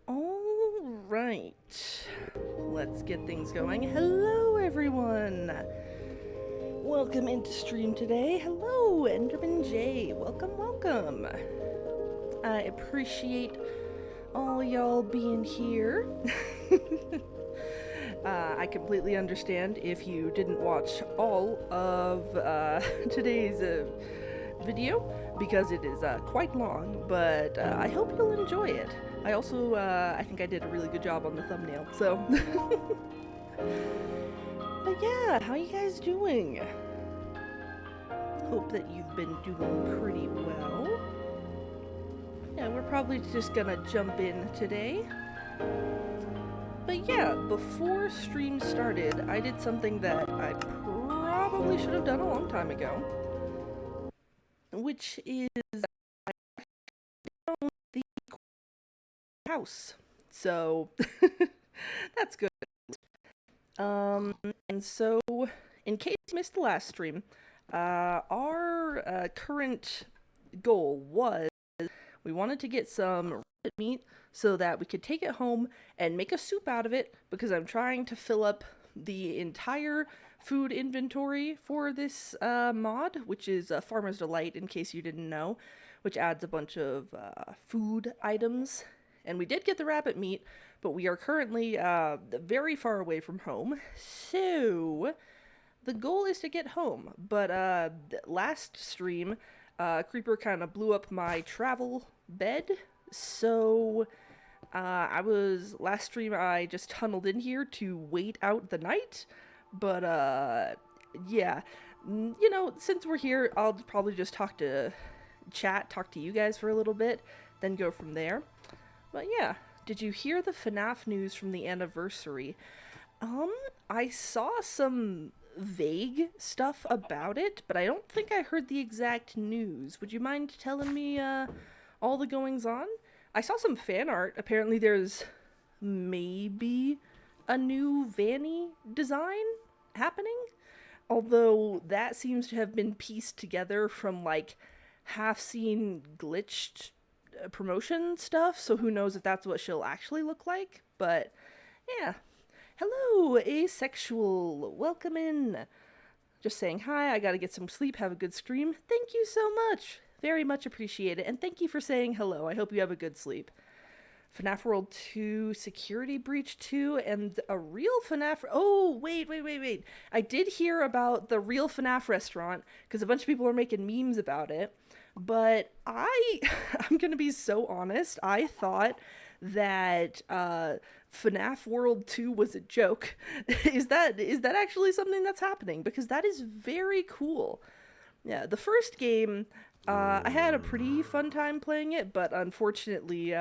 All right, let's get things going. Hello, everyone. Welcome into stream today. Hello, Enderman J. Welcome, welcome. I appreciate all y'all being here. I completely understand if you didn't watch all of today's video because it is quite long, but I hope you'll enjoy it. I also, I think I did a really good job on the thumbnail, so. But yeah, how you guys doing? Hope that you've been doing pretty well. Yeah, we're probably just gonna jump in today. But yeah, before stream started, I did something that I probably should have done a long time ago, which is the house. So that's good. And so in case you missed the last stream, our current goal was we wanted to get some rabbit meat so that we could take it home and make a soup out of it because I'm trying to fill up the entire food inventory for this mod, which is Farmer's Delight, in case you didn't know, which adds a bunch of food items. And we did get the rabbit meat, but we are currently very far away from home, so the goal is to get home. But last stream, Creeper kind of blew up my travel bed, so last stream I just tunneled in here to wait out the night, but yeah, you know, since we're here, I'll probably just talk to you guys for a little bit, then go from there. But yeah, did you hear the FNAF news from the anniversary? I saw some vague stuff about it, but I don't think I heard the exact news. Would you mind telling me all the goings on? I saw some fan art. Apparently there's maybe a new Vanny design happening, although that seems to have been pieced together from like half-seen glitched promotion stuff, so who knows if that's what she'll actually look like, but yeah. Hello, asexual. Welcome in. Just saying hi, I gotta get some sleep, have a good stream. Thank you so much. Very much appreciate it, and thank you for saying hello. I hope you have a good sleep. FNAF World 2, Security Breach 2, and a real FNAF... Oh, wait. I did hear about the real FNAF restaurant, because a bunch of people are making memes about it. But I'm gonna be so honest, I thought that FNAF World 2 was a joke. Is that actually something that's happening? Because that is very cool. Yeah, the first game, I had a pretty fun time playing it, but unfortunately,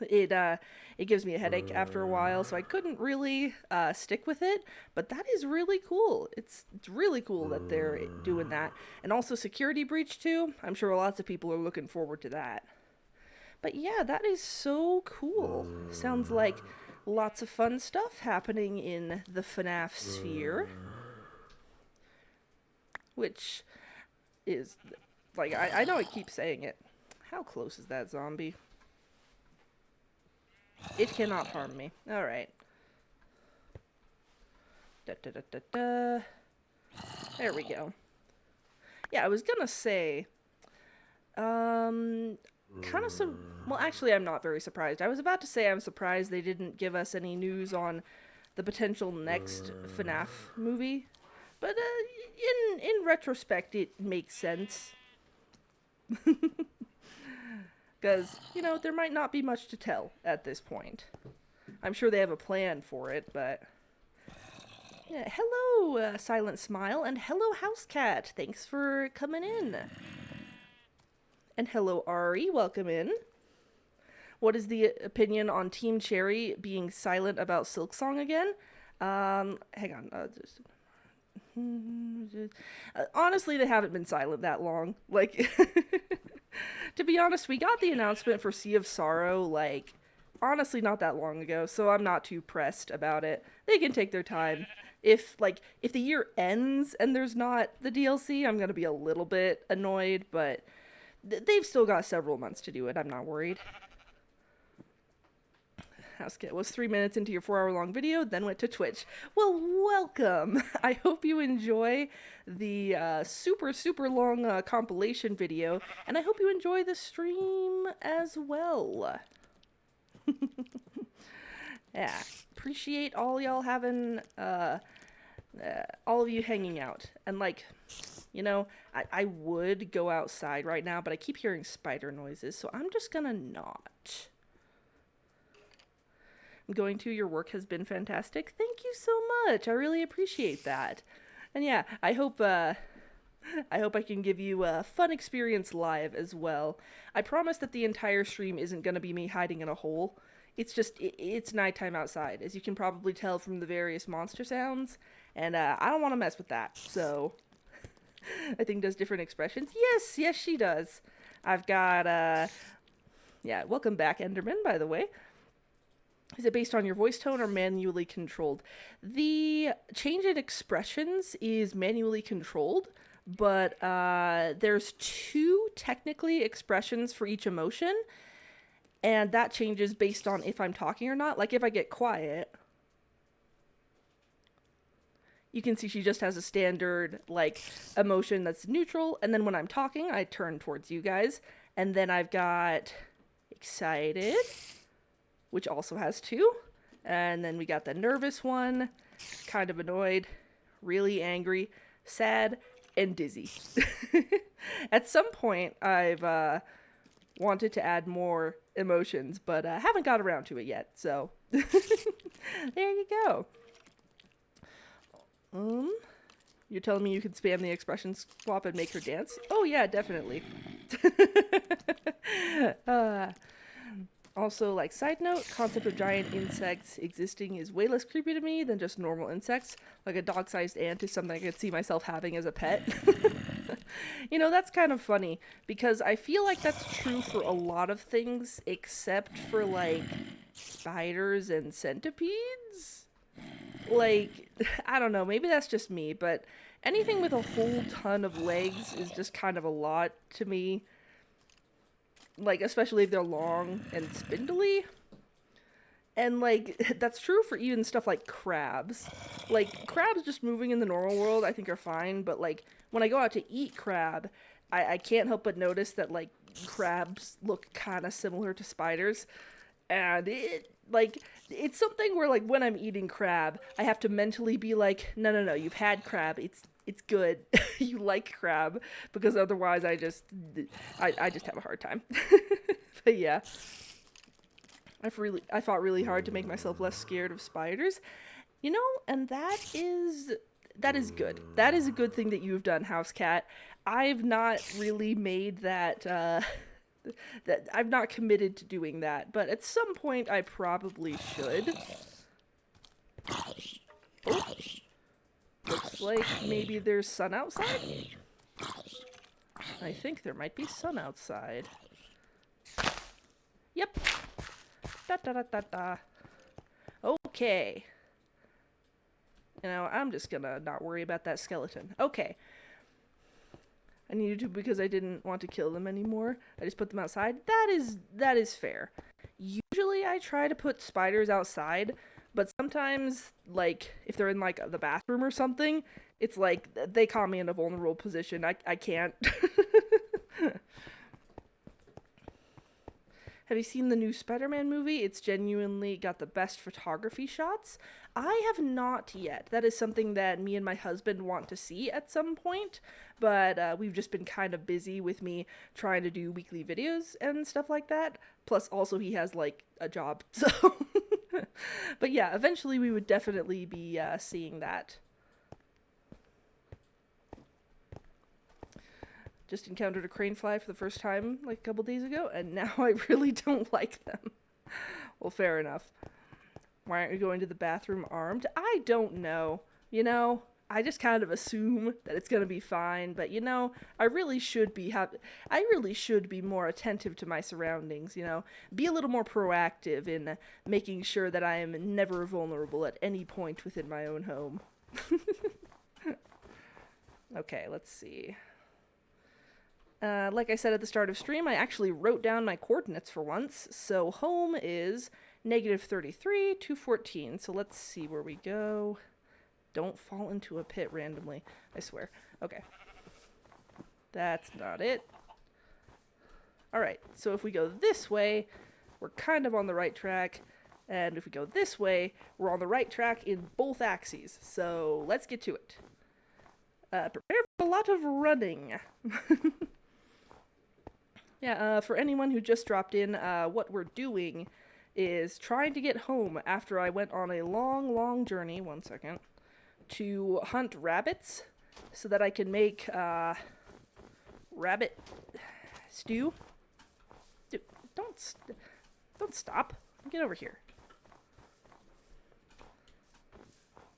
it gives me a headache after a while, so I couldn't really stick with it. But that is really cool. It's really cool that they're doing that. And also Security Breach 2. I'm sure lots of people are looking forward to that. But yeah, that is so cool. Sounds like lots of fun stuff happening in the FNAF sphere. Which is, like, I know I keep saying it. How close is that zombie? It cannot harm me. Alright. There we go. Yeah, I was gonna say, kind of some... Well, actually, I'm not very surprised. I was about to say I'm surprised they didn't give us any news on the potential next FNAF movie. But, in retrospect, it makes sense. Because, you know, there might not be much to tell at this point. I'm sure they have a plan for it, but... Yeah, hello, Silent Smile, and hello, Housecat. Thanks for coming in. And hello, Ari. Welcome in. What is the opinion on Team Cherry being silent about Silksong again? Hang on. Honestly, they haven't been silent that long. Like... To be honest, we got the announcement for Sea of Sorrow, like, honestly not that long ago, so I'm not too pressed about it. They can take their time. If the year ends and there's not the DLC, I'm gonna be a little bit annoyed, but they've still got several months to do it. I'm not worried. Housecat was 3 minutes into your 4-hour long video, then went to Twitch. Well, welcome. I hope you enjoy the super, super long compilation video, and I hope you enjoy the stream as well. Yeah, appreciate all y'all having, all of you hanging out. And like, you know, I would go outside right now, but I keep hearing spider noises, so I'm just gonna not. I'm going to. Your work has been fantastic. Thank you so much. I really appreciate that. And yeah, I hope I can give you a fun experience live as well. I promise that the entire stream isn't gonna be me hiding in a hole. It's just, it's nighttime outside, as you can probably tell from the various monster sounds, and I don't want to mess with that, so I think does different expressions. Yes, she does. I've got, yeah, welcome back, Enderman, by the way. Is it based on your voice tone or manually controlled? The change in expressions is manually controlled, but there's 2 technically expressions for each emotion. And that changes based on if I'm talking or not. Like if I get quiet, you can see she just has a standard like emotion that's neutral. And then when I'm talking, I turn towards you guys. And then I've got excited, which also has 2. And then we got the nervous one, kind of annoyed, really angry, sad, and dizzy. At some point, I've wanted to add more emotions, but I haven't got around to it yet, so there you go. You're telling me you could spam the expression swap and make her dance? Oh yeah, definitely. Also, like, side note, concept of giant insects existing is way less creepy to me than just normal insects. Like a dog-sized ant is something I could see myself having as a pet. You know, that's kind of funny, because I feel like that's true for a lot of things, except for, like, spiders and centipedes? Like, I don't know, maybe that's just me, but anything with a whole ton of legs is just kind of a lot to me. Like, especially if they're long and spindly. And, like, that's true for even stuff like crabs. Like, crabs just moving in the normal world I think are fine, but, like, when I go out to eat crab, I can't help but notice that, like, crabs look kind of similar to spiders. And it's something where, like, when I'm eating crab, I have to mentally be like, no, you've had crab, it's good. You like crab, because otherwise I just have a hard time. But yeah, I fought really hard to make myself less scared of spiders, you know, and that is good. That is a good thing that you've done, Housecat. I've not really made that that I've not committed to doing that, but at some point I probably should. Oh. Looks like maybe there's sun outside. I think there might be sun outside. Yep. Da. Okay. You know, I'm just gonna not worry about that skeleton. Okay. I needed to because I didn't want to kill them anymore. I just put them outside. That is fair. Usually I try to put spiders outside, but sometimes, like, if they're in, like, the bathroom or something, it's like, they caught me in a vulnerable position. I can't. Have you seen the new Spider-Man movie? It's genuinely got the best photography shots. I have not yet. That is something that me and my husband want to see at some point, but we've just been kind of busy with me trying to do weekly videos and stuff like that. Plus, also, he has, like, a job, so... But yeah, eventually we would definitely be seeing that. Just encountered a crane fly for the first time like a couple days ago, and now I really don't like them. Well, fair enough. Why aren't you going to the bathroom armed? I don't know. You know, I just kind of assume that it's gonna be fine, but you know, I really should be more attentive to my surroundings, you know, be a little more proactive in making sure that I am never vulnerable at any point within my own home. Okay, let's see. Like I said at the start of stream, I actually wrote down my coordinates for once, so home is -33, 214. So let's see where we go. Don't fall into a pit randomly, I swear. Okay. That's not it. Alright, so if we go this way, we're kind of on the right track. And if we go this way, we're on the right track in both axes. So let's get to it. Prepare for a lot of running. Yeah, for anyone who just dropped in, what we're doing is trying to get home after I went on a long, long journey, one second, to hunt rabbits so that I can make rabbit stew. Dude, don't stop. Get over here.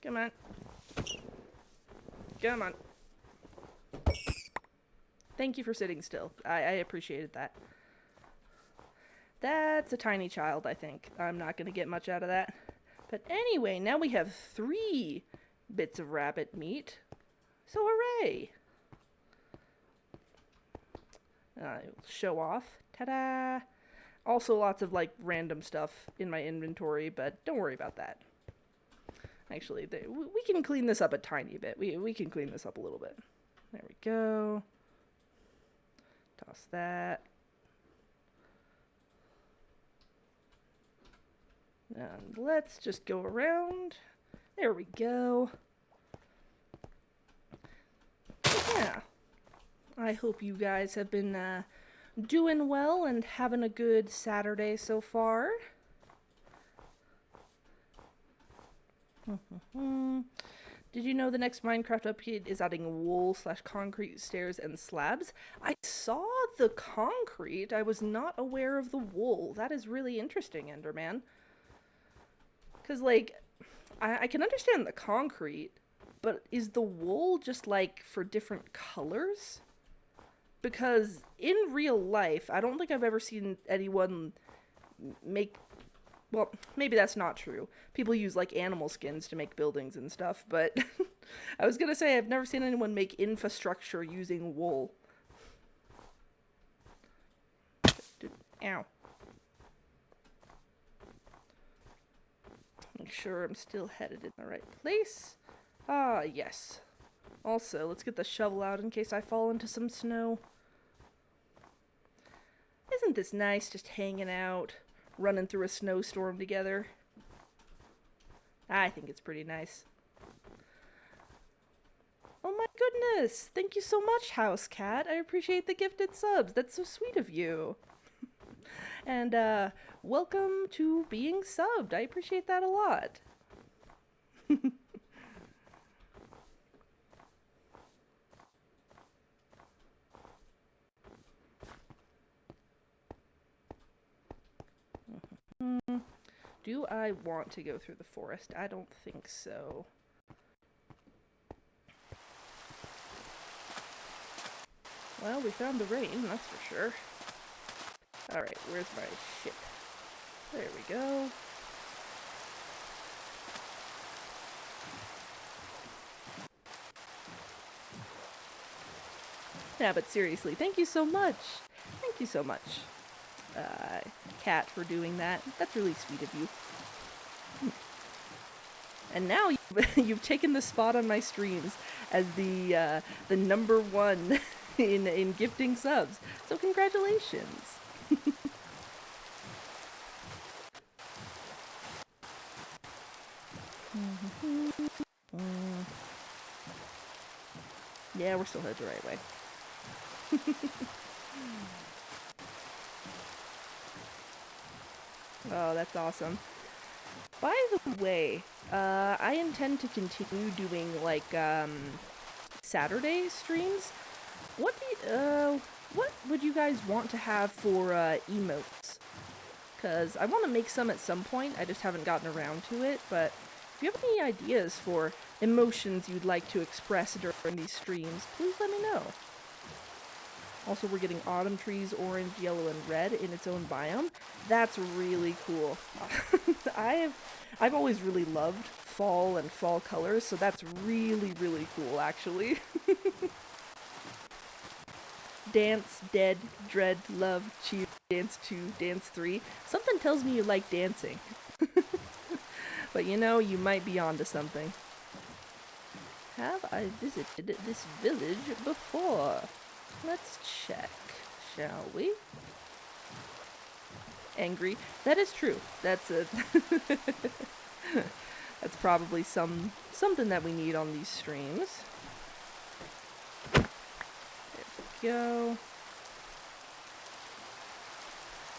Come on. Come on. Thank you for sitting still. I appreciated that. That's a tiny child, I think. I'm not going to get much out of that. But anyway, now we have 3 bits of rabbit meat. So hooray! Show off. Ta-da! Also lots of, like, random stuff in my inventory, but don't worry about that. Actually, we can clean this up a tiny bit. We can clean this up a little bit. There we go. Toss that. And let's just go around. There we go. Yeah. I hope you guys have been doing well and having a good Saturday so far. Did you know the next Minecraft update is adding wool/concrete stairs and slabs? I saw the concrete. I was not aware of the wool. That is really interesting, Enderman. Because, like, I can understand the concrete, but is the wool just, like, for different colors? Because in real life, I don't think I've ever seen anyone make... Well, maybe that's not true. People use, like, animal skins to make buildings and stuff, but I was gonna say I've never seen anyone make infrastructure using wool. Ow. Make sure I'm still headed in the right place. Ah, yes. Also, let's get the shovel out in case I fall into some snow. Isn't this nice, just hanging out, running through a snowstorm together? I think it's pretty nice. Oh my goodness! Thank you so much, House Cat. I appreciate the gifted subs. That's so sweet of you. And, welcome to being subbed. I appreciate that a lot. Do I want to go through the forest? I don't think so. Well, we found the rain, that's for sure. Alright, where's my ship? There we go. Yeah, but seriously, thank you so much. Thank you so much, Cat, for doing that. That's really sweet of you. And now you've taken the spot on my streams as the #1 in gifting subs. So congratulations. Yeah, we're still headed the right way. Oh, that's awesome. By the way, I intend to continue doing, like, Saturday streams. What would you guys want to have for, emotes? Because I want to make some at some point, I just haven't gotten around to it, but if you have any ideas for emotions you'd like to express during these streams, please let me know. Also, we're getting autumn trees, orange, yellow, and red in its own biome. That's really cool. I've always really loved fall and fall colors, so that's really, really cool, actually. dance, dead, dread, love, cheer, dance 2, dance 3. Something tells me you like dancing. But you know, you might be onto something. Have I visited this village before? Let's check, shall we? Angry. That is true. That's a that's probably something that we need on these streams. There we go.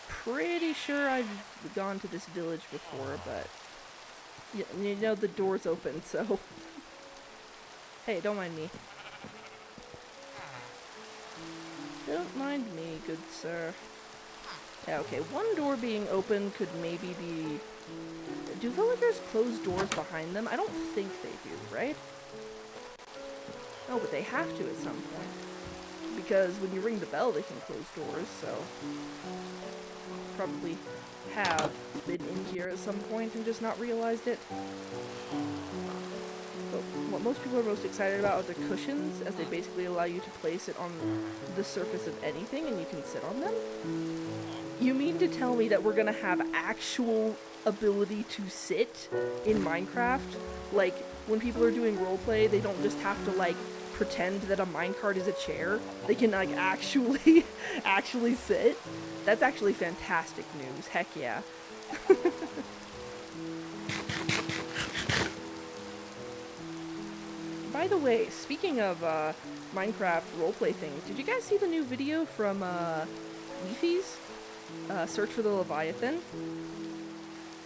Pretty sure I've gone to this village before, but you know the door's open, so hey, don't mind me. Don't mind me, good sir. Yeah, okay, one door being open could maybe be... Do villagers close doors behind them? I don't think they do, right? Oh, but they have to at some point. Because when you ring the bell, they can close doors, so... Probably have been in here at some point and just not realized it. But what most people are most excited about are the cushions, as they basically allow you to place it on the surface of anything and you can sit on them. You mean to tell me that we're gonna have actual ability to sit in Minecraft? Like, when people are doing roleplay, they don't just have to, like, pretend that a minecart is a chair. They can, like, actually sit. That's actually fantastic news. Heck yeah. By the way, speaking of Minecraft roleplay things, did you guys see the new video from Leafy's? Search for the Leviathan?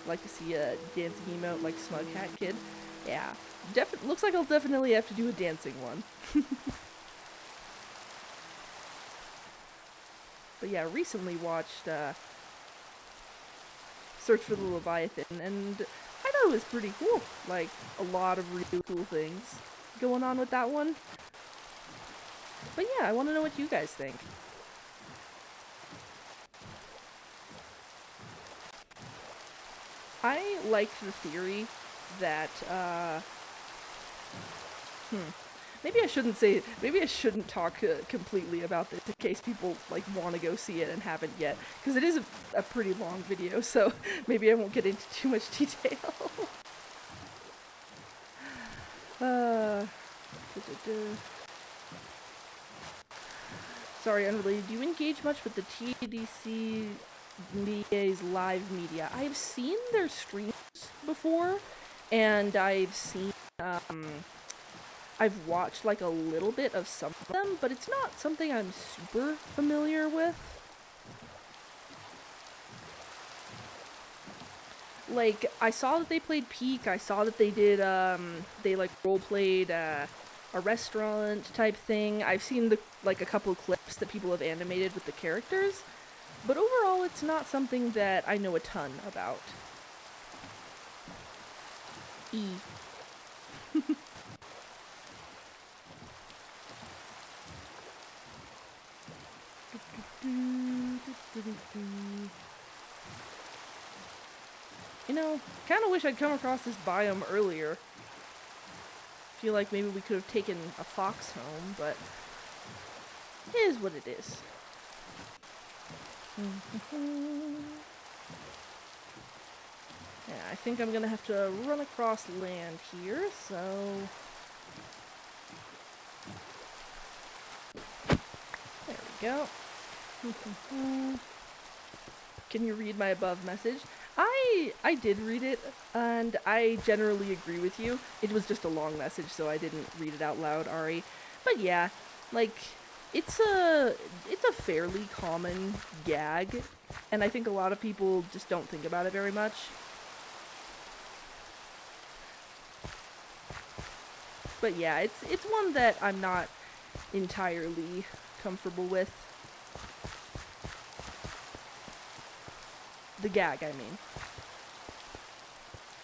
Like to see a dancing emote like Smug Hat Kid? Yeah. Looks like I'll definitely have to do a dancing one. But yeah, recently watched Search for the Leviathan, and I thought it was pretty cool. Like, a lot of really cool things going on with that one. But yeah, I want to know what you guys think. I liked the theory that, maybe I shouldn't talk completely about this in case people, like, want to go see it and haven't yet. Because it is a pretty long video, so maybe I won't get into too much detail. Sorry, unrelated. Do you engage much with the TDC BA's live media? I've seen their streams before, and I've seen, I've watched, like, a little bit of some of them, but it's not something I'm super familiar with. Like, I saw that they played Peak, I saw that they did, they, like, role-played, a restaurant type thing. I've seen, like, a couple of clips that people have animated with the characters, but overall it's not something that I know a ton about. You know, kind of wish I'd come across this biome earlier. Feel like maybe we could have taken a fox home, but it is what it is. Yeah, I think I'm gonna have to run across land here, so... There we go. Can you read my above message? I did read it, and I generally agree with you. It was just a long message, so I didn't read it out loud, Ari. But yeah, like, it's a fairly common gag, and I think a lot of people just don't think about it very much. But yeah, it's one that I'm not entirely comfortable with. The gag, I mean.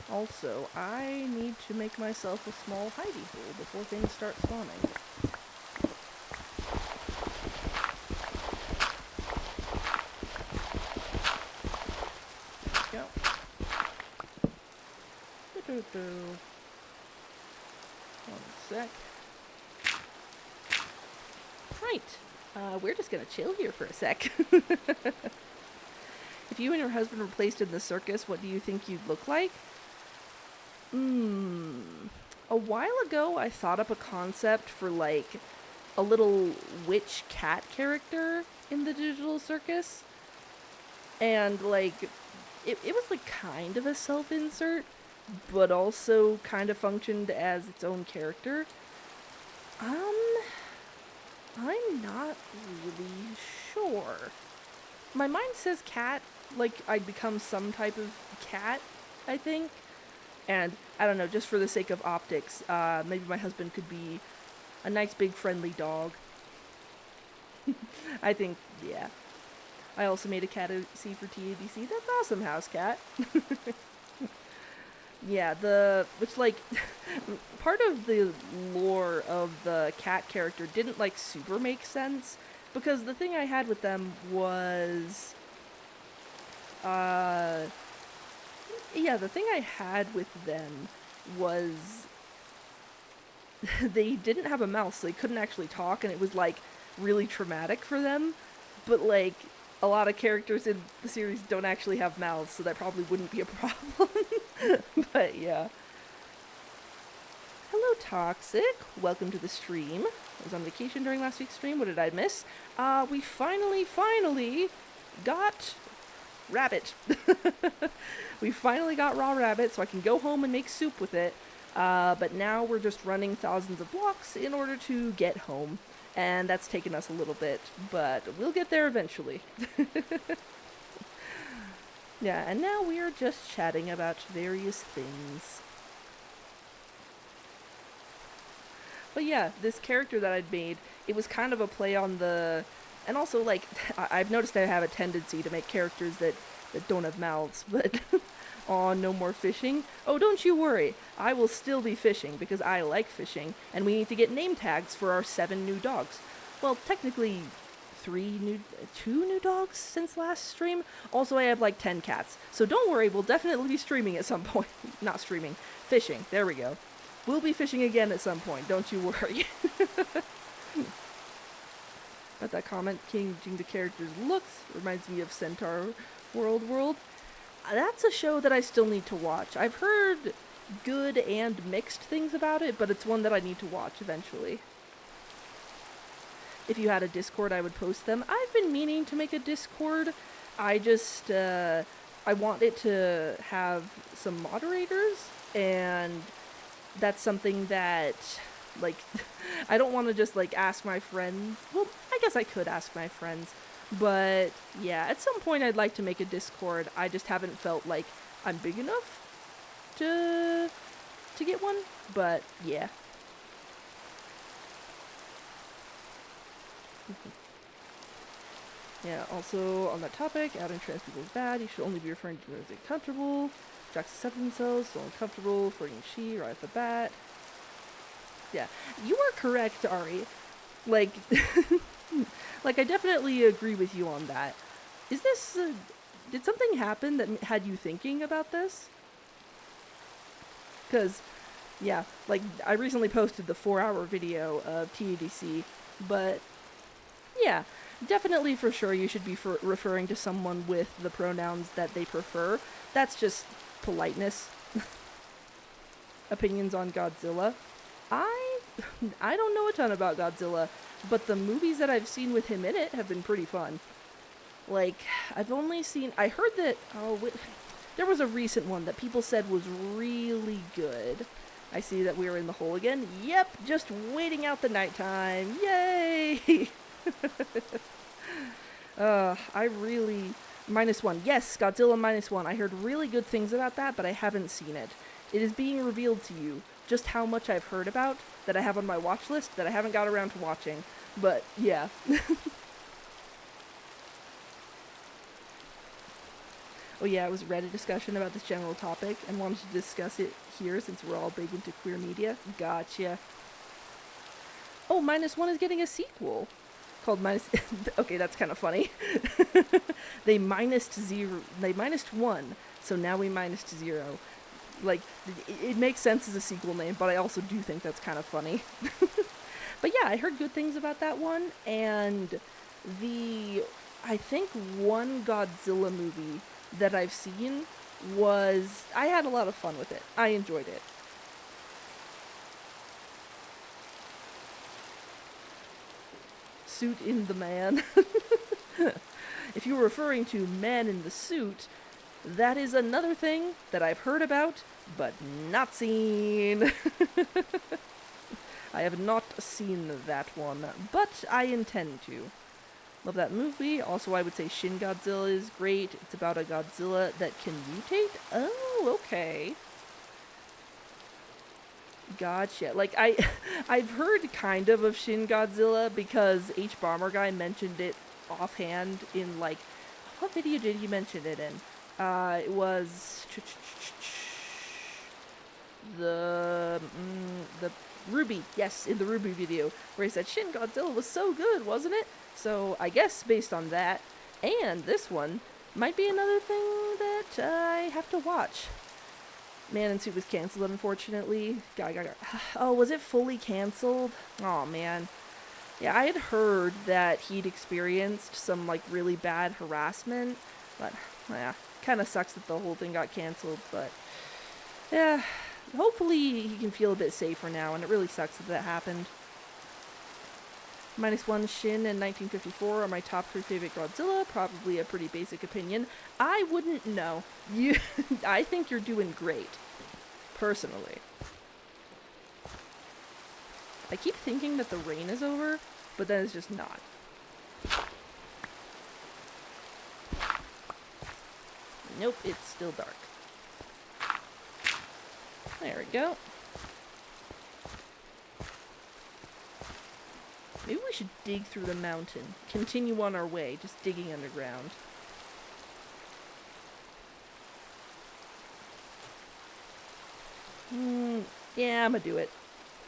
Also, I need to make myself a small hidey hole before things start spawning. There we go. One sec. Right. We're just gonna chill here for a sec. If you and your husband were placed in the circus, what do you think you'd look like? A while ago, I thought up a concept for, like, a little witch cat character in the digital circus. And, like, it was, like, kind of a self-insert, but also kind of functioned as its own character. I'm not really sure. My mind says cat, like I'd become some type of cat, I think. And I don't know, just for the sake of optics, maybe my husband could be a nice big friendly dog. I think, yeah. I also made a cat C for TADC. That's awesome, house cat. Yeah, which, like, part of the lore of the cat character didn't, like, super make sense, because the thing I had with them was, yeah, the thing I had with them was they didn't have a mouth, so they couldn't actually talk, and it was, like, really traumatic for them, but, like, a lot of characters in the series don't actually have mouths, so that probably wouldn't be a problem. But yeah. Hello, Toxic. Welcome to the stream. I was on vacation during last week's stream. What did I miss? We finally got rabbit. We finally got raw rabbit, so I can go home and make soup with it. But now we're just running thousands of blocks in order to get home. And that's taken us a little bit, but we'll get there eventually. Yeah, and now we are just chatting about various things. But yeah, this character that I'd made, it was kind of a play on the... And also, like, I've noticed I have a tendency to make characters that don't have mouths, but... Aw, no more fishing? Oh, don't you worry. I will still be fishing, because I like fishing, and we need to get name tags for our 7 new dogs. Well, technically, 2 new dogs since last stream? Also, I have like 10 cats. So don't worry, we'll definitely be streaming at some point. Not streaming. Fishing. There we go. We'll be fishing again at some point, don't you worry. But that comment, changing the character's looks, reminds me of Centaur World. That's a show that I still need to watch. I've heard good and mixed things about it, but it's one that I need to watch eventually. If you had a Discord, I would post them. I've been meaning to make a Discord. I just, I want it to have some moderators, and that's something that, like, I don't want to just, like, ask my friends. Well, I guess I could ask my friends. But, yeah, at some point I'd like to make a Discord. I just haven't felt like I'm big enough to get one. But, yeah. Yeah, also, on that topic, adding trans people is bad. You should only be referring to them as uncomfortable. Jacks accept themselves, so uncomfortable, flirting she right off the bat. Yeah, you are correct, Ari. Like... Like, I definitely agree with you on that. Is this, did something happen that had you thinking about this? Because, yeah, like, I recently posted the 4-hour video of TADC, but, yeah, definitely for sure you should be referring to someone with the pronouns that they prefer. That's just politeness. Opinions on Godzilla. I don't know a ton about Godzilla, but the movies that I've seen with him in it have been pretty fun. Like, I've only seen... I heard that... there was a recent one that people said was really good. I see that we are in the hole again. Yep, just waiting out the nighttime. Yay! I really... -1. Yes, Godzilla -1. I heard really good things about that, but I haven't seen it. It is being revealed to you just how much I've heard about that I have on my watch list that I haven't got around to watching. But, yeah. Oh yeah, it was Reddit discussion about this general topic and wanted to discuss it here since we're all big into queer media. Gotcha. Oh, -1 is getting a sequel called minus... Okay, that's kind of funny. They minused 1, so now we minused 0. Like, it makes sense as a sequel name, but I also do think that's kind of funny. But yeah, I heard good things about that one, and the I think one Godzilla movie that I've seen was I had a lot of fun with it. I enjoyed it. Suit in the Man. If you were referring to Man in the Suit, that is another thing that I've heard about but not seen. I have not seen that one, but I intend to. Love that movie. Also, I would say Shin Godzilla is great. It's about a Godzilla that can mutate. Oh, okay. Gotcha. Like I've heard kind of Shin Godzilla because H Bomber Guy mentioned it offhand in like, what video did he mention it in? It was the Ruby. Yes, in the Ruby video where he said Shin Godzilla was so good, wasn't it? So I guess based on that and this one might be another thing that I have to watch. Man in Suit was canceled, unfortunately. Oh, was it fully canceled? Oh, man. Yeah, I had heard that he'd experienced some, like, really bad harassment. But, yeah, kind of sucks that the whole thing got canceled. But, yeah, hopefully he can feel a bit safer now, and it really sucks that that happened. -1 Shin and 1954 are my top 3 favorite Godzilla. Probably a pretty basic opinion. I wouldn't know. I think you're doing great. Personally. I keep thinking that the rain is over, but then it's just not. Nope, it's still dark. There we go. Maybe we should dig through the mountain. Continue on our way, just digging underground. Yeah, I'm gonna do it.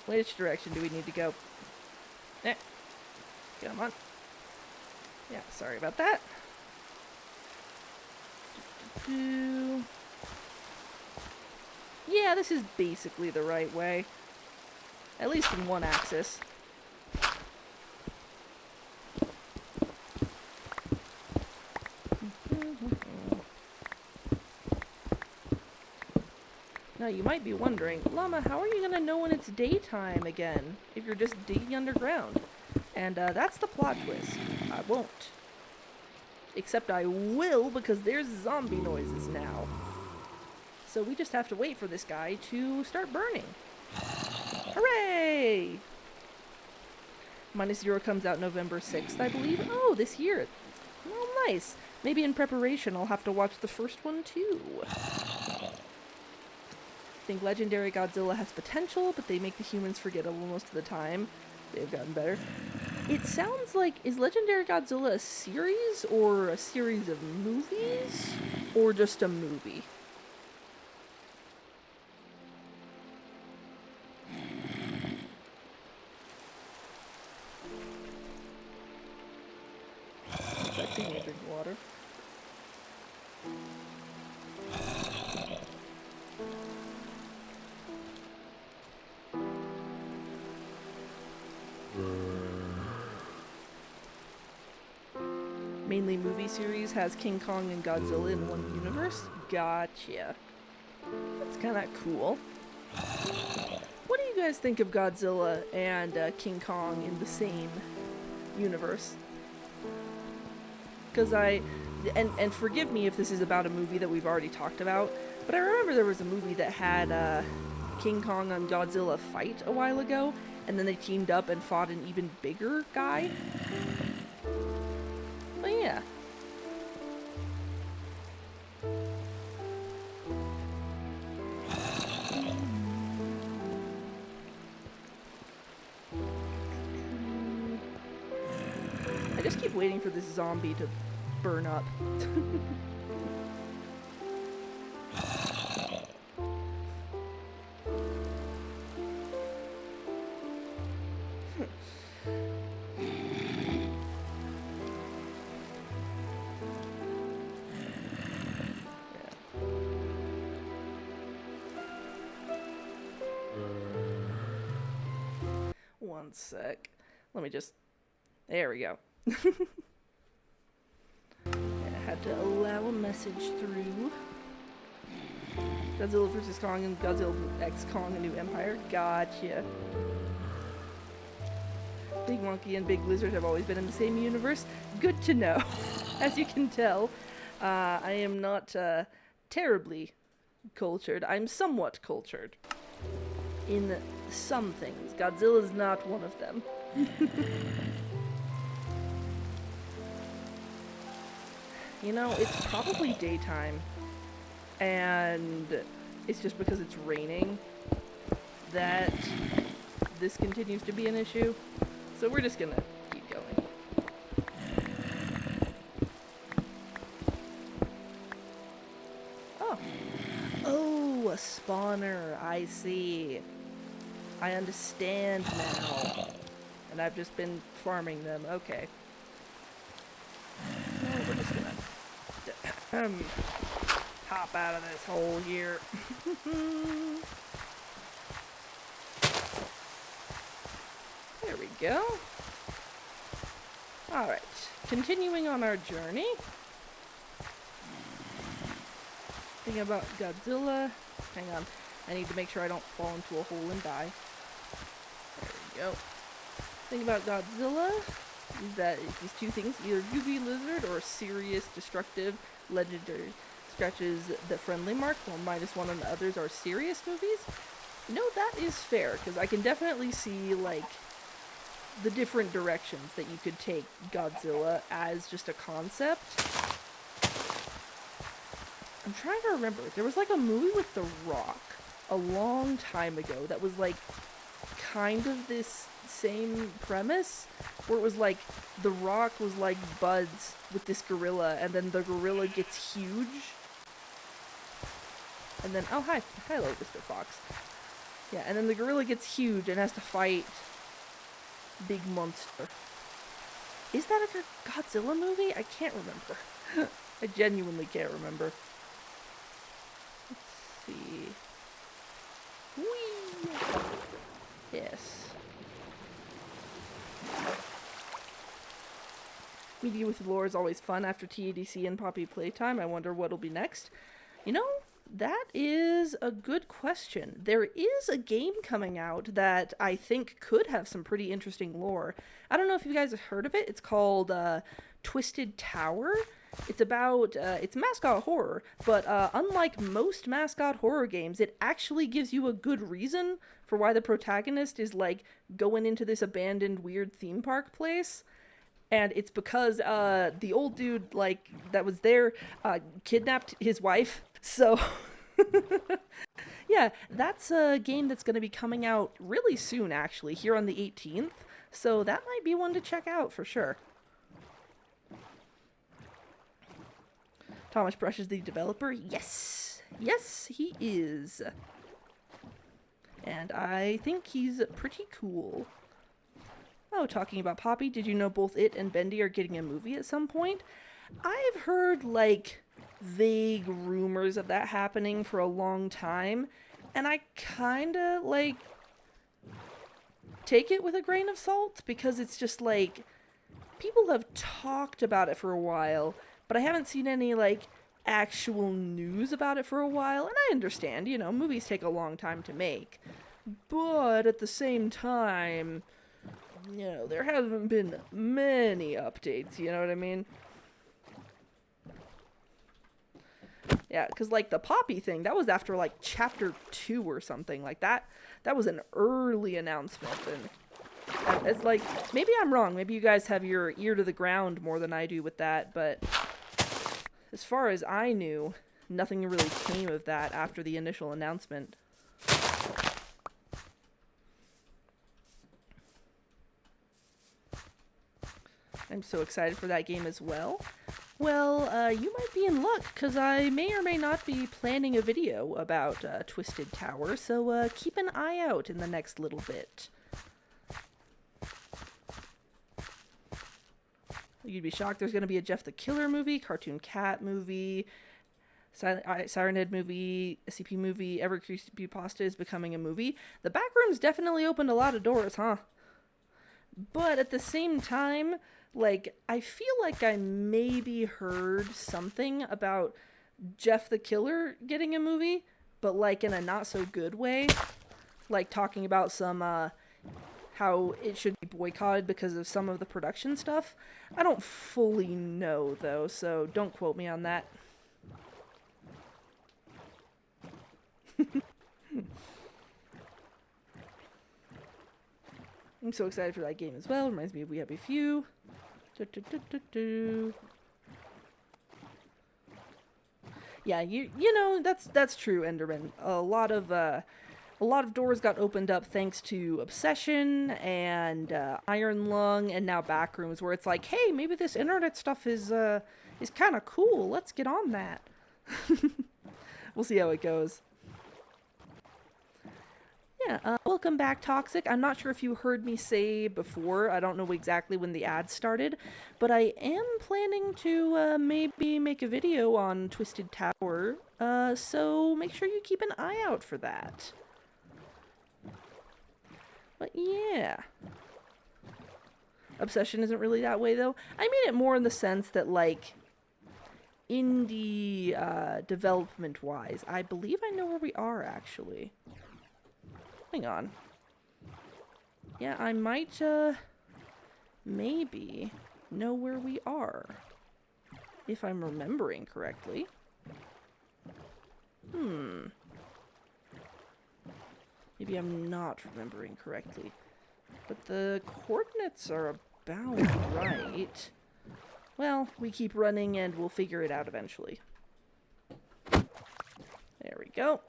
Which direction do we need to go? Eh. Come on. Yeah, sorry about that. Yeah, this is basically the right way. At least in one axis. Now you might be wondering, Llama, how are you going to know when it's daytime again if you're just digging underground? And that's the plot twist. I won't. Except I will, because there's zombie noises now. So we just have to wait for this guy to start burning. Hooray! -0 comes out November 6th, I believe. Oh, this year. Oh, nice. Maybe in preparation I'll have to watch the first one too. I think Legendary Godzilla has potential, but they make the humans forgettable most of the time. They've gotten better. It sounds like, is Legendary Godzilla a series, or a series of movies, or just a movie? It's actually gonna drink water. Mainly movie series has King Kong and Godzilla in one universe? Gotcha. That's kinda cool. What do you guys think of Godzilla and King Kong in the same universe? Because and forgive me if this is about a movie that we've already talked about, but I remember there was a movie that had King Kong and Godzilla fight a while ago, and then they teamed up and fought an even bigger guy. But yeah. I just keep waiting for this zombie to burn up. One sec. Let me just... There we go. I had to allow a message through. Godzilla vs. Kong and Godzilla x Kong: A New Empire. Gotcha. Big Monkey and Big Lizard have always been in the same universe. Good to know. As you can tell, I am not terribly cultured. I'm somewhat cultured. In some things. Godzilla's not one of them. You know, it's probably daytime. And it's just because it's raining that this continues to be an issue. So we're just gonna keep going. Oh. Oh, a spawner. I see. I understand now. And I've just been farming them. Okay. No, we're just gonna hop out of this hole here. There we go. Alright, continuing on our journey. Thinking about Godzilla. Hang on, I need to make sure I don't fall into a hole and die. There we go. Thing about Godzilla is that these two things, either UV lizard or serious, destructive, legendary, scratches the friendly mark, while -1 on the others are serious movies. You know, that is fair, because I can definitely see, like, the different directions that you could take Godzilla as just a concept. I'm trying to remember. There was, like, a movie with The Rock a long time ago that was, like, kind of this same premise, where it was, like, The Rock was, like, buds with this gorilla, and then the gorilla gets huge. And then, oh, hi. Hello, Mr. Fox. Yeah, and then the gorilla gets huge and has to fight big monster. Is that a Godzilla movie? I can't remember. I genuinely can't remember. Let's see. Whee! Yes. Meeting with lore is always fun after TADC and Poppy Playtime. I wonder what'll be next. You know, that is a good question. There is a game coming out that I think could have some pretty interesting lore. I don't know if you guys have heard of it. It's called Twisted Tower. It's about, it's mascot horror, but unlike most mascot horror games, it actually gives you a good reason for why the protagonist is, like, going into this abandoned weird theme park place. And it's because the old dude, like, that was there kidnapped his wife. So, yeah, that's a game that's going to be coming out really soon, actually, here on the 18th. So that might be one to check out for sure. Thomas Brush is the developer. Yes! Yes, he is. And I think he's pretty cool. Oh, talking about Poppy, did you know both it and Bendy are getting a movie at some point? I've heard, like, vague rumors of that happening for a long time, and I kinda, like, take it with a grain of salt, because it's just, like, people have talked about it for a while, but I haven't seen any, like, actual news about it for a while, and I understand, you know, movies take a long time to make, but at the same time, you know, there haven't been many updates, you know what I mean? Yeah, because, like, the Poppy thing, that was after, like, chapter 2 or something. Like, that was an early announcement, and it's like, maybe I'm wrong. Maybe you guys have your ear to the ground more than I do with that, but as far as I knew, nothing really came of that after the initial announcement. I'm so excited for that game as well. Well, you might be in luck, because I may or may not be planning a video about Twisted Tower, so keep an eye out in the next little bit. You'd be shocked there's going to be a Jeff the Killer movie, Cartoon Cat movie, Siren Head movie, SCP movie, Ever Creepypasta is becoming a movie. The Backrooms definitely opened a lot of doors, huh? But at the same time, like, I feel like I maybe heard something about Jeff the Killer getting a movie, but like in a not so good way. Like talking about some how it should be boycotted because of some of the production stuff. I don't fully know though, so don't quote me on that. I'm so excited for that game as well. Reminds me of We Happy Few. Yeah, you know that's true, Enderman. A lot of doors got opened up thanks to Obsession and Iron Lung and now Backrooms, where it's like, hey, maybe this internet stuff is kind of cool. Let's get on that. We'll see how it goes. Yeah, welcome back, Toxic. I'm not sure if you heard me say before. I don't know exactly when the ad started, but I am planning to maybe make a video on Twisted Tower. So make sure you keep an eye out for that. But yeah. Obsession isn't really that way, though. I mean it more in the sense that, like, indie development-wise, I believe I know where we are, actually. Hang on. Yeah, I might, maybe know where we are. If I'm remembering correctly. Maybe I'm not remembering correctly. But the coordinates are about right. Well, we keep running and we'll figure it out eventually. There we go.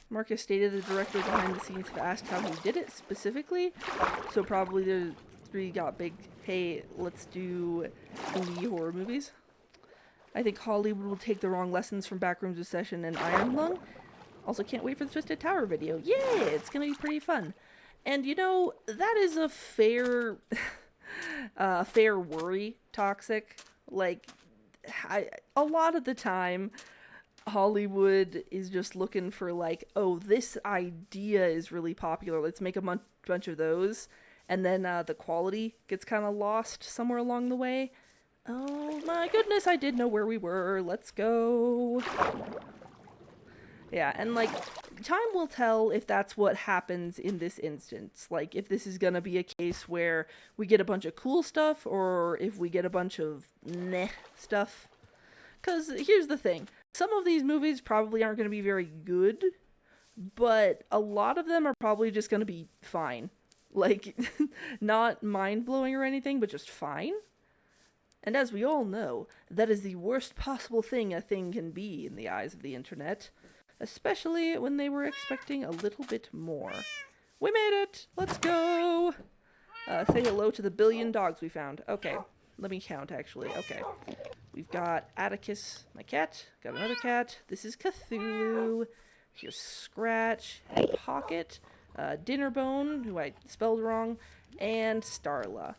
Marcus stated the director behind the scenes have asked how he did it specifically, so probably the three got big, hey, let's do indie horror movies. I think Hollywood will take the wrong lessons from Backrooms Obsession and Iron Lung. Also can't wait for the Twisted Tower video. Yay! It's gonna be pretty fun. And you know, that is a fair fair worry, Toxic. Like, a lot of the time Hollywood is just looking for, like, oh, this idea is really popular, let's make a bunch of those, and then the quality gets kind of lost somewhere along the way. Oh my goodness, I did know where we were. Let's go. Yeah, and like, time will tell if that's what happens in this instance. Like, if this is gonna be a case where we get a bunch of cool stuff, or if we get a bunch of meh stuff. Because here's the thing. Some of these movies probably aren't going to be very good, but a lot of them are probably just going to be fine. Like, not mind-blowing or anything, but just fine. And as we all know, that is the worst possible thing a thing can be in the eyes of the internet. Especially when they were expecting a little bit more. We made it! Let's go! Say hello to the billion dogs we found. Okay, let me count, actually. Okay. We've got Atticus, my cat. Got another cat. This is Cthulhu. Here's Scratch. Pocket. Dinnerbone, who I spelled wrong. And Starla.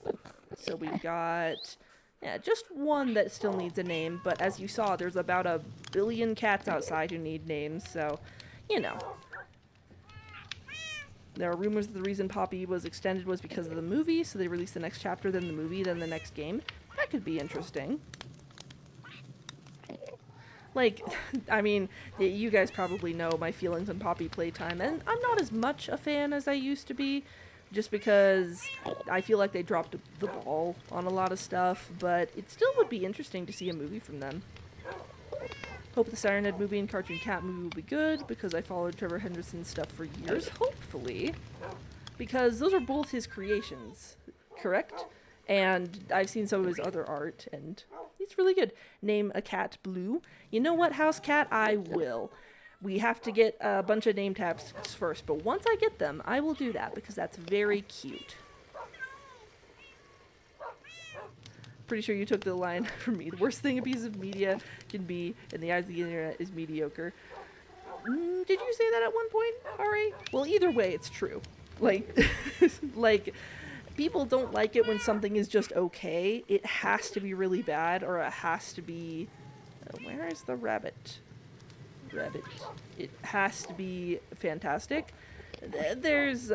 So we've got... yeah, just one that still needs a name, but as you saw, there's about a billion cats outside who need names, so, you know. There are rumors that the reason Poppy was extended was because of the movie, so they released the next chapter, then the movie, then the next game. That could be interesting. Like, I mean, you guys probably know my feelings on Poppy playtime, and I'm not as much a fan as I used to be, just because I feel like they dropped the ball on a lot of stuff, but it still would be interesting to see a movie from them. Hope the Siren Head movie and Cartoon Cat movie will be good, because I followed Trevor Henderson's stuff for years, hopefully, because those are both his creations, correct? And I've seen some of his other art, and it's really good. Name a cat Blue. You know what, House Cat? I will. We have to get a bunch of name tags first, but once I get them, I will do that, because that's very cute. Pretty sure you took the line from me. The worst thing a piece of media can be in the eyes of the internet is mediocre. Did you say that at one point, Ari? Well, either way, it's true. Like, like, people don't like it when something is just okay. It has to be really bad, or it has to be... where is the rabbit? rabbit. It has to be fantastic. There's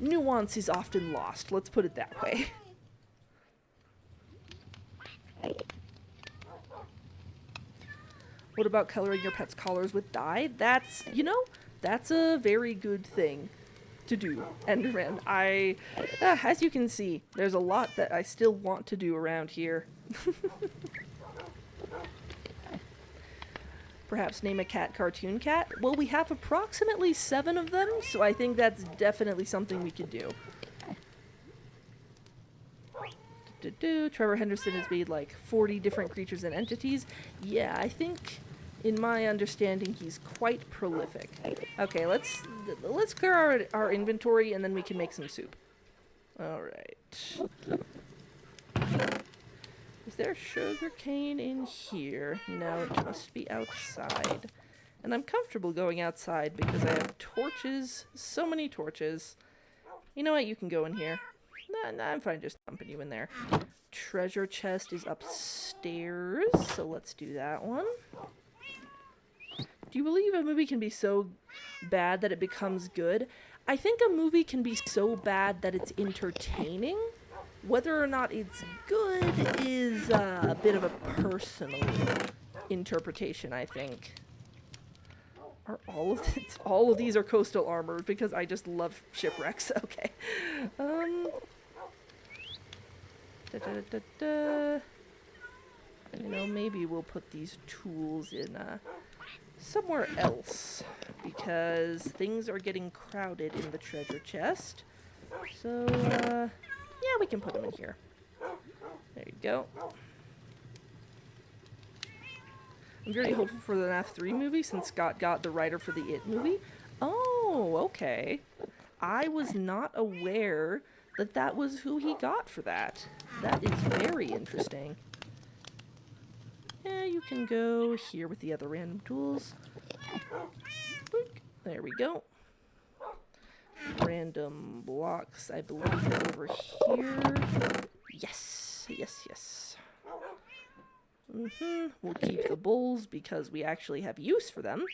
nuance is often lost. Let's put it that way. What about coloring your pet's collars with dye? That's, that's a very good thing to do, Enderman. As you can see, there's a lot that I still want to do around here. Perhaps name a cat cartoon cat? Well, we have approximately 7 of them, so I think that's definitely something we could do. Trevor Henderson has made like 40 different creatures and entities. Yeah, I think, in my understanding, he's quite prolific. Okay, let's clear our inventory and then we can make some soup. Alright. Is there sugar cane in here? No, it must be outside. And I'm comfortable going outside because I have torches. So many torches. You know what? You can go in here. Nah, I'm fine just dumping you in there. Treasure chest is upstairs, so let's do that one. Do you believe a movie can be so bad that it becomes good? I think a movie can be so bad that it's entertaining. Whether or not it's good is a bit of a personal interpretation, I think. Are all of these are coastal armor because I just love shipwrecks. Okay. Maybe we'll put these tools in somewhere else because things are getting crowded in the treasure chest. So, yeah, we can put them in here. There you go. I'm very hopeful for the FNAF 3 movie since Scott got the writer for the It movie. Oh, okay. I was not aware that that was who he got for that. That is very interesting. Yeah, you can go here with the other random tools. There we go. Random blocks, I believe, are over here. Yes, yes, yes. We'll keep the bowls because we actually have use for them.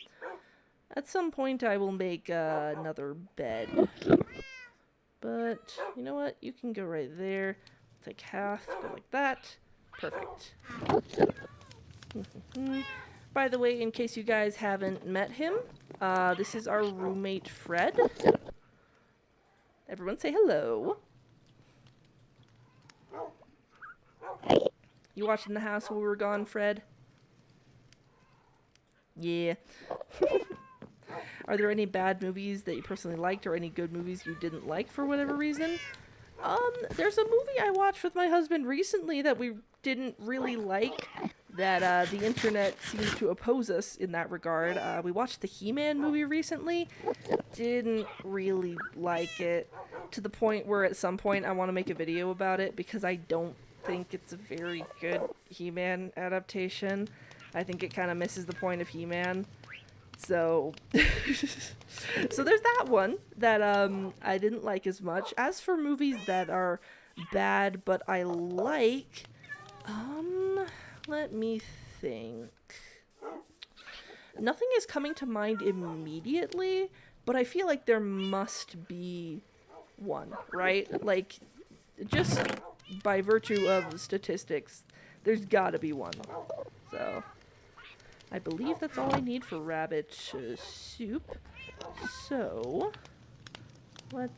At some point I will make another bed. But, you know what? You can go right there. Take half, go like that. Perfect. By the way, in case you guys haven't met him, this is our roommate, Fred. Everyone say hello. You watching the house while we were gone, Fred? Yeah. Are there any bad movies that you personally liked or any good movies you didn't like for whatever reason? There's a movie I watched with my husband recently that we didn't really like, that the internet seems to oppose us in that regard. We watched the He-Man movie recently. Didn't really like it, to the point where at some point I want to make a video about it because I don't think it's a very good He-Man adaptation. I think it kind of misses the point of He-Man. So, so there's that one that I didn't like as much. As for movies that are bad but I like, let me think. Nothing is coming to mind immediately, but I feel like there must be one, right? Like, just by virtue of statistics, there's gotta be one. So, I believe that's all I need for rabbit soup. So, what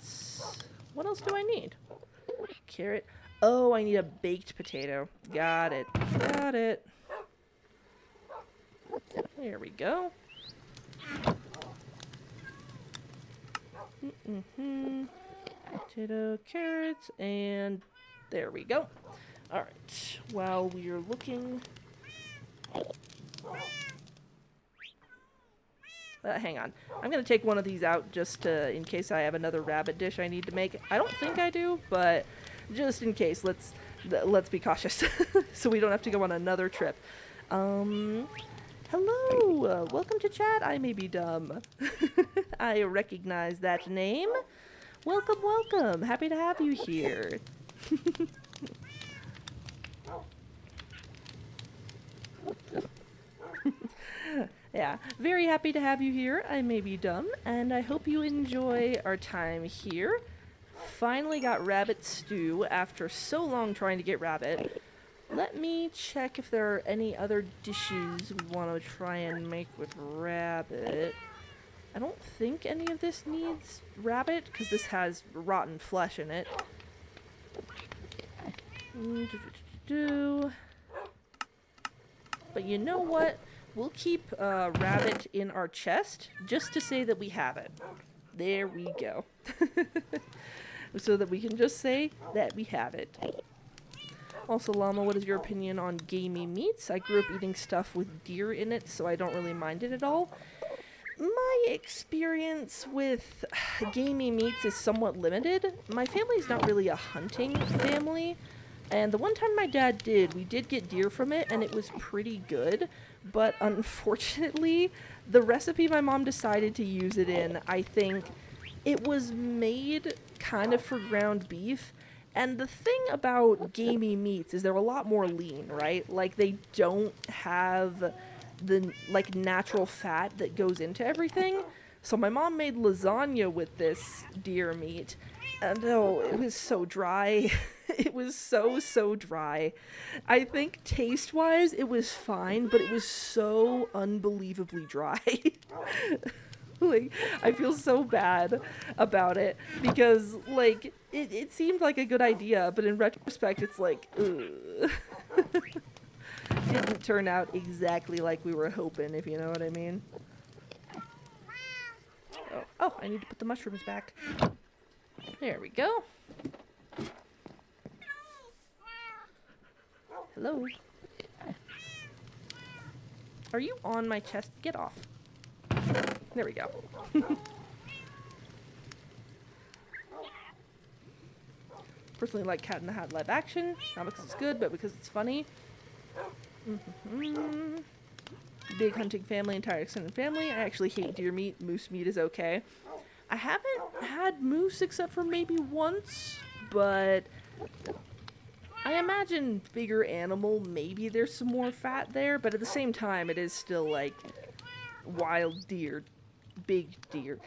else do I need? Carrot. Oh, I need a baked potato. Got it. Got it. There we go. Potato, carrots, and there we go. Alright, while we are looking... hang on. I'm going to take one of these out just in case I have another rabbit dish I need to make. I don't think I do, but just in case, let's be cautious so we don't have to go on another trip. Hello! Welcome to chat. I may be dumb. I recognize that name. Welcome, welcome. Happy to have you here. Yeah, very happy to have you here. I may be dumb, and I hope you enjoy our time here. Finally got rabbit stew after so long trying to get rabbit. Let me check if there are any other dishes we want to try and make with rabbit. I don't think any of this needs rabbit, because this has rotten flesh in it. But you know what? We'll keep rabbit in our chest just to say that we have it. There we go. So that we can just say that we have it. Also, Llama, what is your opinion on gamey meats? I grew up eating stuff with deer in it, so I don't really mind it at all. My experience with gamey meats is somewhat limited. My family's not really a hunting family, and the one time my dad did, we did get deer from it, and it was pretty good. But unfortunately, the recipe my mom decided to use it in, I think, it was made kind of for ground beef. And the thing about gamey meats is they're a lot more lean, right? Like, they don't have the, like, natural fat that goes into everything. So my mom made lasagna with this deer meat, and oh, it was so dry. It was so dry. I think taste-wise it was fine, but it was so unbelievably dry. Like, I feel so bad about it because, like, it seemed like a good idea, but in retrospect it's like, ugh. Didn't turn out exactly like we were hoping, if you know what I mean. Oh, I need to put the mushrooms back. There we go. Hello? Are you on my chest? Get off. There we go. Personally like Cat in the Hat live action. Not because it's good, but because it's funny. Big hunting family, entire extended family. I actually hate deer meat. Moose meat is okay. I haven't had moose except for maybe once, but I imagine bigger animal, maybe there's some more fat there, but at the same time, it is still like wild deer, big deer.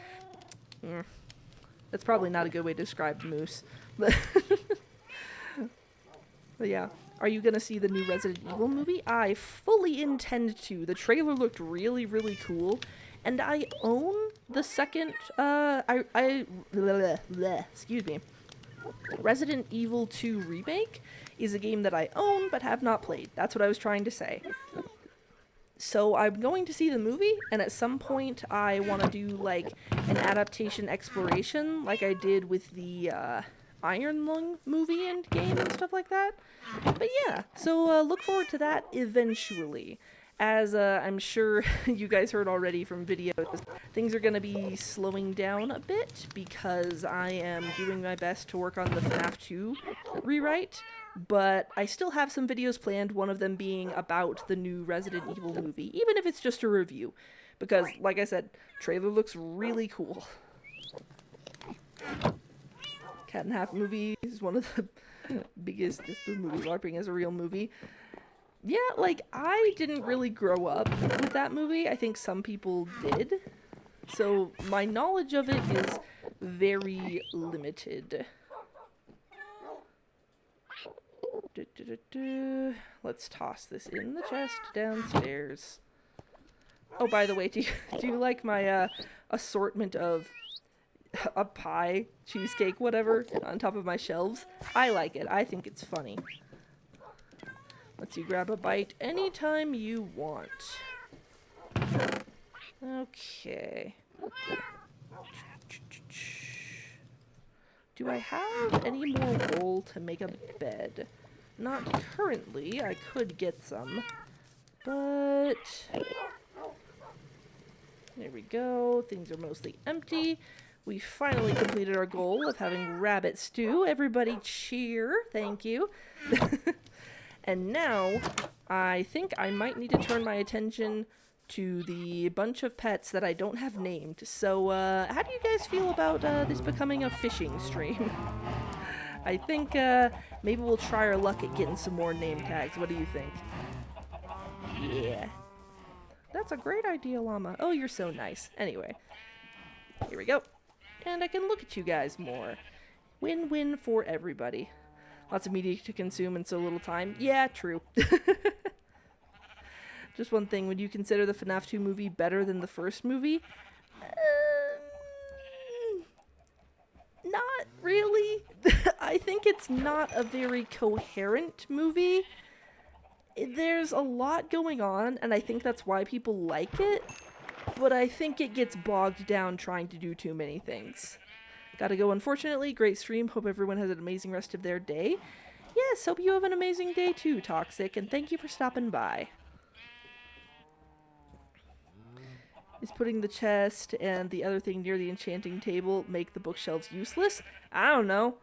That's probably not a good way to describe moose. But yeah. Are you gonna see the new Resident Evil movie? I fully intend to. The trailer looked really, really cool. And I own the second, excuse me. Resident Evil 2 Remake is a game that I own but have not played. That's what I was trying to say. So I'm going to see the movie, and at some point I want to do, like, an adaptation exploration like I did with the, Iron Lung movie and game and stuff like that. But yeah, so look forward to that eventually. As I'm sure you guys heard already from videos, things are going to be slowing down a bit because I am doing my best to work on the FNAF 2 rewrite. But I still have some videos planned, one of them being about the new Resident Evil movie, even if it's just a review. Because, like I said, trailer looks really cool. Cat in the Hat movie is one of the biggest movies. LARPing is a real movie. Yeah, like, I didn't really grow up with that movie. I think some people did. So my knowledge of it is very limited. Let's toss this in the chest downstairs. Oh, by the way, do you like my assortment of a pie, cheesecake, whatever, on top of my shelves? I like it. I think it's funny. Lets you grab a bite anytime you want. Okay. Do I have any more wool to make a bed? Not currently. I could get some. But there we go. Things are mostly empty. We finally completed our goal of having rabbit stew. Everybody cheer. Thank you. And now, I think I might need to turn my attention to the bunch of pets that I don't have named. So, how do you guys feel about this becoming a fishing stream? I think maybe we'll try our luck at getting some more name tags. What do you think? Yeah. That's a great idea, llama. Oh, you're so nice. Anyway, here we go. And I can look at you guys more. Win-win for everybody. Lots of media to consume in so little time. Yeah, true. Just one thing, would you consider the FNAF 2 movie better than the first movie? Not really. I think it's not a very coherent movie. There's a lot going on, and I think that's why people like it, but I think it gets bogged down trying to do too many things. Gotta go, unfortunately. Great stream. Hope everyone has an amazing rest of their day. Yes, hope you have an amazing day too, Toxic, and thank you for stopping by. Is putting the chest and the other thing near the enchanting table make the bookshelves useless? I don't know.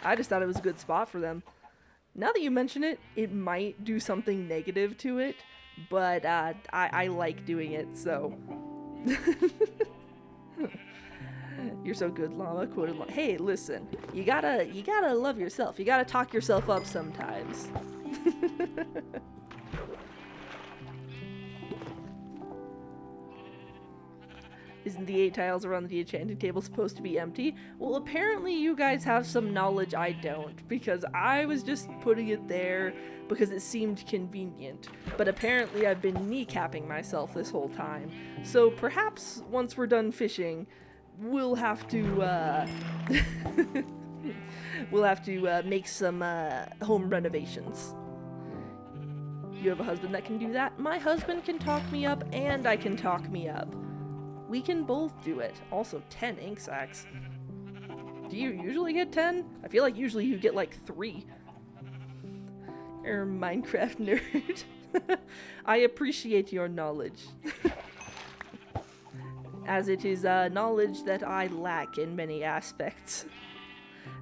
I just thought it was a good spot for them. Now that you mention it, it might do something negative to it, but I like doing it, so. You're so good, llama. Quoted llama. Hey, listen, you gotta love yourself. You gotta talk yourself up sometimes. Isn't the 8 tiles around the enchanting table supposed to be empty? Well, apparently you guys have some knowledge I don't, because I was just putting it there because it seemed convenient. But apparently I've been kneecapping myself this whole time. So perhaps once we're done fishing, we'll have to, make some, home renovations. You have a husband that can do that? My husband can talk me up, and I can talk me up. We can both do it. Also, 10 ink sacks. Do you usually get 10? I feel like usually you get like 3. Minecraft nerd. I appreciate your knowledge. As it is knowledge that I lack in many aspects.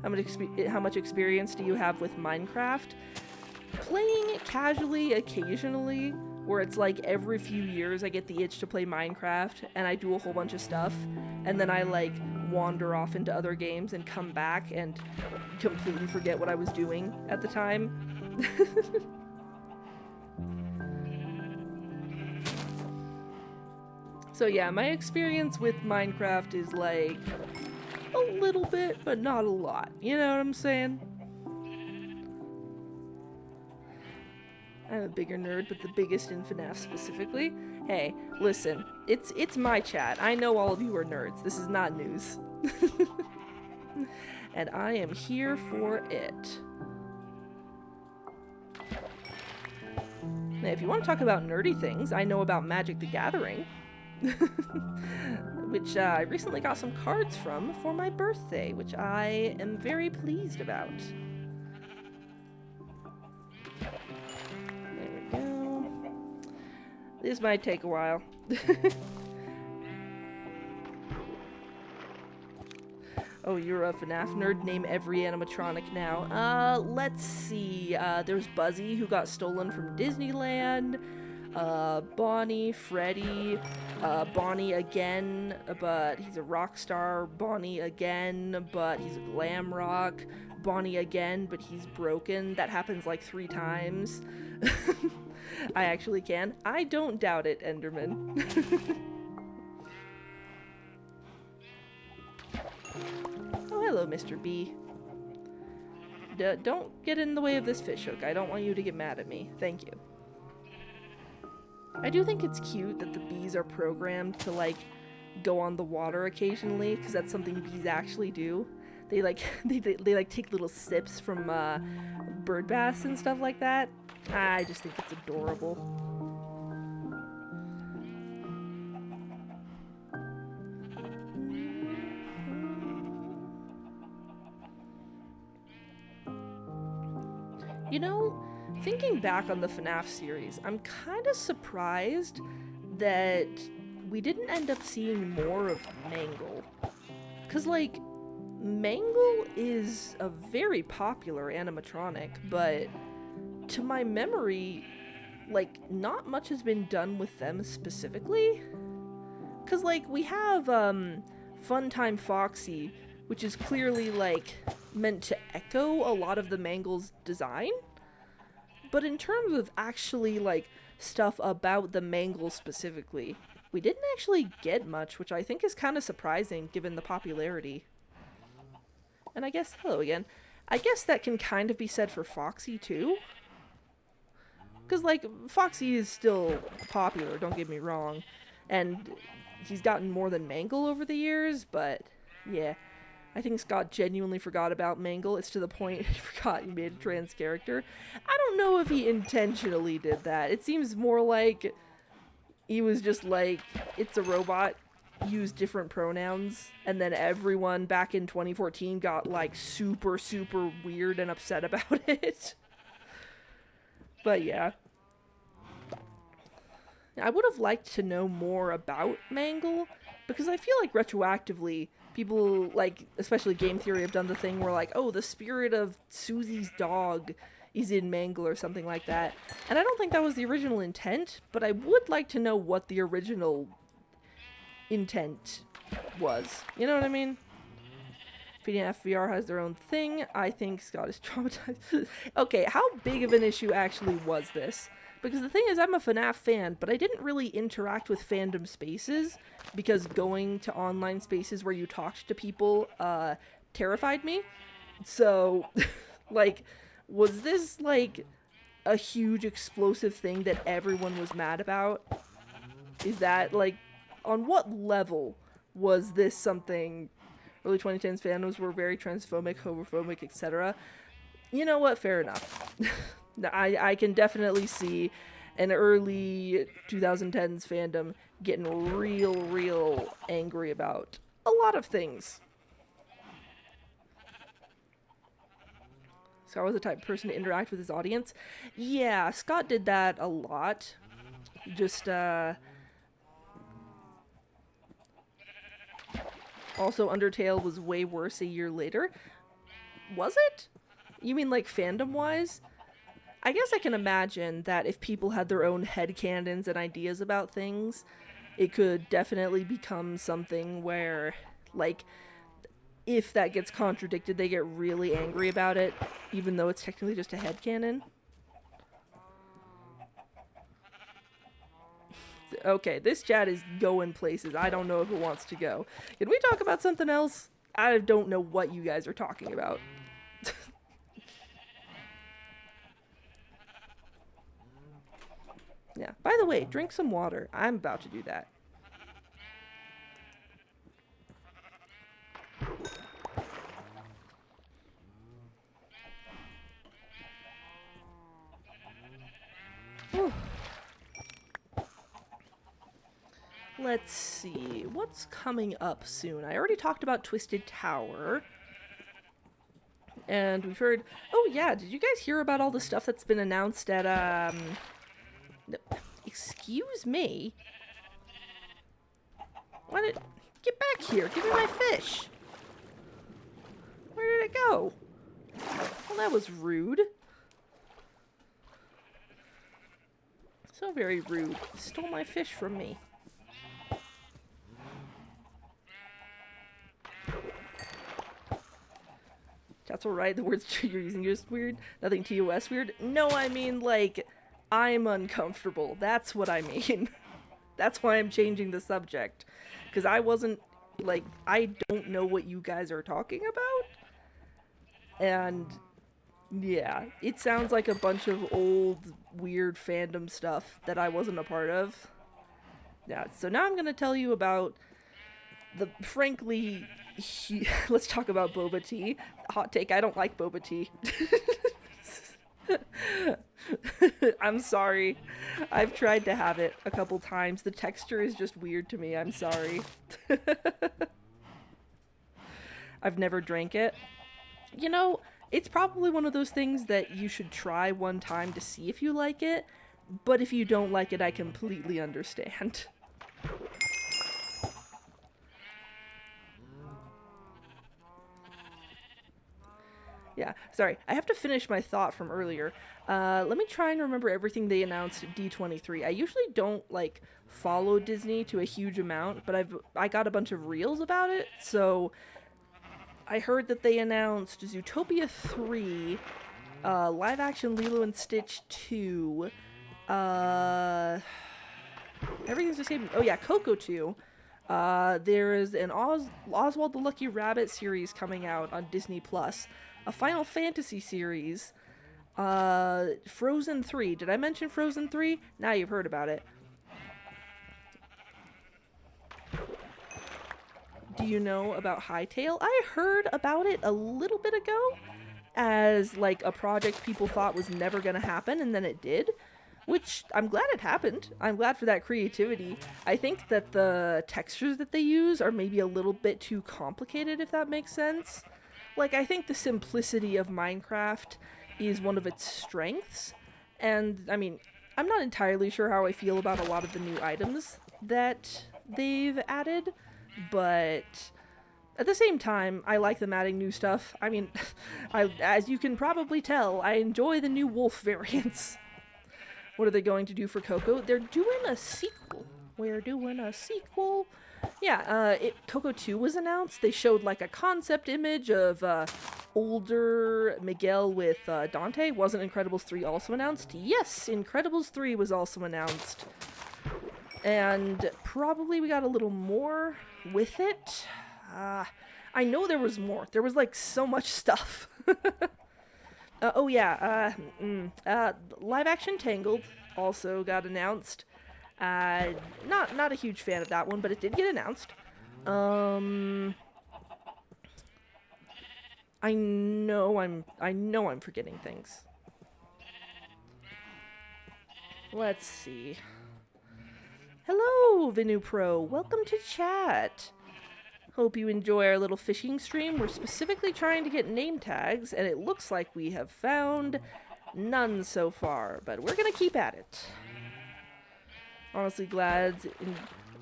How much experience do you have with Minecraft? Playing it casually occasionally, where it's like every few years I get the itch to play Minecraft and I do a whole bunch of stuff and then I like wander off into other games and come back and completely forget what I was doing at the time. So yeah, my experience with Minecraft is like a little bit, but not a lot. You know what I'm saying? I'm a bigger nerd, but the biggest in FNAF specifically. Hey, listen, it's my chat. I know all of you are nerds. This is not news. And I am here for it. Now, if you want to talk about nerdy things, I know about Magic the Gathering. Which I recently got some cards from for my birthday, which I am very pleased about. This might take a while. Oh, you're a FNAF nerd? Name every animatronic now. Let's see. There's Buzzy, who got stolen from Disneyland. Bonnie, Freddy, Bonnie again, but he's a rock star. Bonnie again, but he's a glam rock. Bonnie again, but he's broken. That happens like 3 times. I actually can. I don't doubt it, Enderman. Oh, hello, Mr. B. Don't get in the way of this fishhook. I don't want you to get mad at me. Thank you. I do think it's cute that the bees are programmed to, like, go on the water occasionally, because that's something bees actually do. They, like, they like, take little sips from, bird baths and stuff like that. I just think it's adorable. You know, thinking back on the FNAF series, I'm kind of surprised that we didn't end up seeing more of Mangle. Because, like, Mangle is a very popular animatronic, but to my memory, like, not much has been done with them specifically. Because, like, we have, Funtime Foxy, which is clearly, like, meant to echo a lot of the Mangle's design. But in terms of actually, like, stuff about the Mangle specifically. We didn't actually get much, which I think is kind of surprising given the popularity. And I guess, hello again. I guess that can kind of be said for Foxy too. Because, like, Foxy is still popular, don't get me wrong. And he's gotten more than Mangle over the years, but yeah. I think Scott genuinely forgot about Mangle. It's to the point he forgot he made a trans character. I don't know if he intentionally did that. It seems more like he was just like, it's a robot, use different pronouns, and then everyone back in 2014 got, like, super, super weird and upset about it. But yeah. I would have liked to know more about Mangle, because I feel like retroactively, people, like, especially Game Theory, have done the thing where, like, oh, the spirit of Susie's dog is in Mangle or something like that. And I don't think that was the original intent, but I would like to know what the original intent was. You know what I mean? FNAF VR has their own thing. I think Scott is traumatized. Okay, how big of an issue actually was this? Because the thing is, I'm a FNAF fan, but I didn't really interact with fandom spaces because going to online spaces where you talked to people terrified me. So, like, was this, like, a huge explosive thing that everyone was mad about? Is that, like, on what level was this something? Early 2010s fandoms were very transphobic, homophobic, etc. You know what? Fair enough. I can definitely see an early 2010s fandom getting real angry about a lot of things. Scott was the type of person to interact with his audience. Yeah, Scott did that a lot. Just, also, Undertale was way worse a year later. Was it? You mean, like, fandom-wise? I guess I can imagine that if people had their own headcanons and ideas about things, it could definitely become something where, like, if that gets contradicted, they get really angry about it, even though it's technically just a headcanon. Okay, this chat is going places. I don't know if it wants to go. Can we talk about something else? I don't know what you guys are talking about. Yeah. By the way, drink some water. I'm about to do that. Whew. Let's see. What's coming up soon? I already talked about Twisted Tower. And we've heard... Oh, yeah. Did you guys hear about all the stuff that's been announced at, Excuse me? Why did... Get back here. Give me my fish. Where did it go? Well, that was rude. So very rude. Stole my fish from me. That's alright, the words you're using are just weird. Nothing TOS weird. No, I mean, like, I'm uncomfortable. That's what I mean. That's why I'm changing the subject. Because I wasn't, like, I don't know what you guys are talking about. And, yeah, it sounds like a bunch of old, weird fandom stuff that I wasn't a part of. Yeah, so now I'm going to tell you about the, frankly... let's talk about boba tea. Hot take, I don't like boba tea. I'm sorry. I've tried to have it a couple times. The texture is just weird to me. I'm sorry. I've never drank it. You know, it's probably one of those things that you should try one time to see if you like it, but if you don't like it, I completely understand. Yeah, sorry. I have to finish my thought from earlier. Let me try and remember everything they announced at D23. I usually don't, like, follow Disney to a huge amount, but I got a bunch of reels about it, so I heard that they announced Zootopia 3, live-action Lilo and Stitch 2, Uh, everything's the same. Oh yeah, Coco 2. There is an Oswald the Lucky Rabbit series coming out on Disney Plus, a Final Fantasy series, Frozen 3. Did I mention Frozen 3? Now you've heard about it. Do you know about Hytale? I heard about it a little bit ago as like a project people thought was never going to happen, and then it did, which I'm glad it happened. I'm glad for that creativity. I think that the textures that they use are maybe a little bit too complicated, if that makes sense. Like, I think the simplicity of Minecraft is one of its strengths, and I mean, I'm not entirely sure how I feel about a lot of the new items that they've added, but at the same time, I like them adding new stuff. I mean, as you can probably tell, I enjoy the new wolf variants. What are they going to do for Coco? They're doing a sequel. We're doing a sequel. Yeah, Coco 2 was announced. They showed like a concept image of older Miguel with Dante. Wasn't Incredibles 3 also announced? Yes, Incredibles 3 was also announced. And probably we got a little more with it. I know there was more. There was like so much stuff. Oh yeah, live action Tangled also got announced. Not a huge fan of that one, but it did get announced. I know I'm forgetting things. Let's see. Hello, Venu Pro. Welcome to chat. Hope you enjoy our little fishing stream. We're specifically trying to get name tags, and it looks like we have found none so far, but we're gonna keep at it. Honestly glad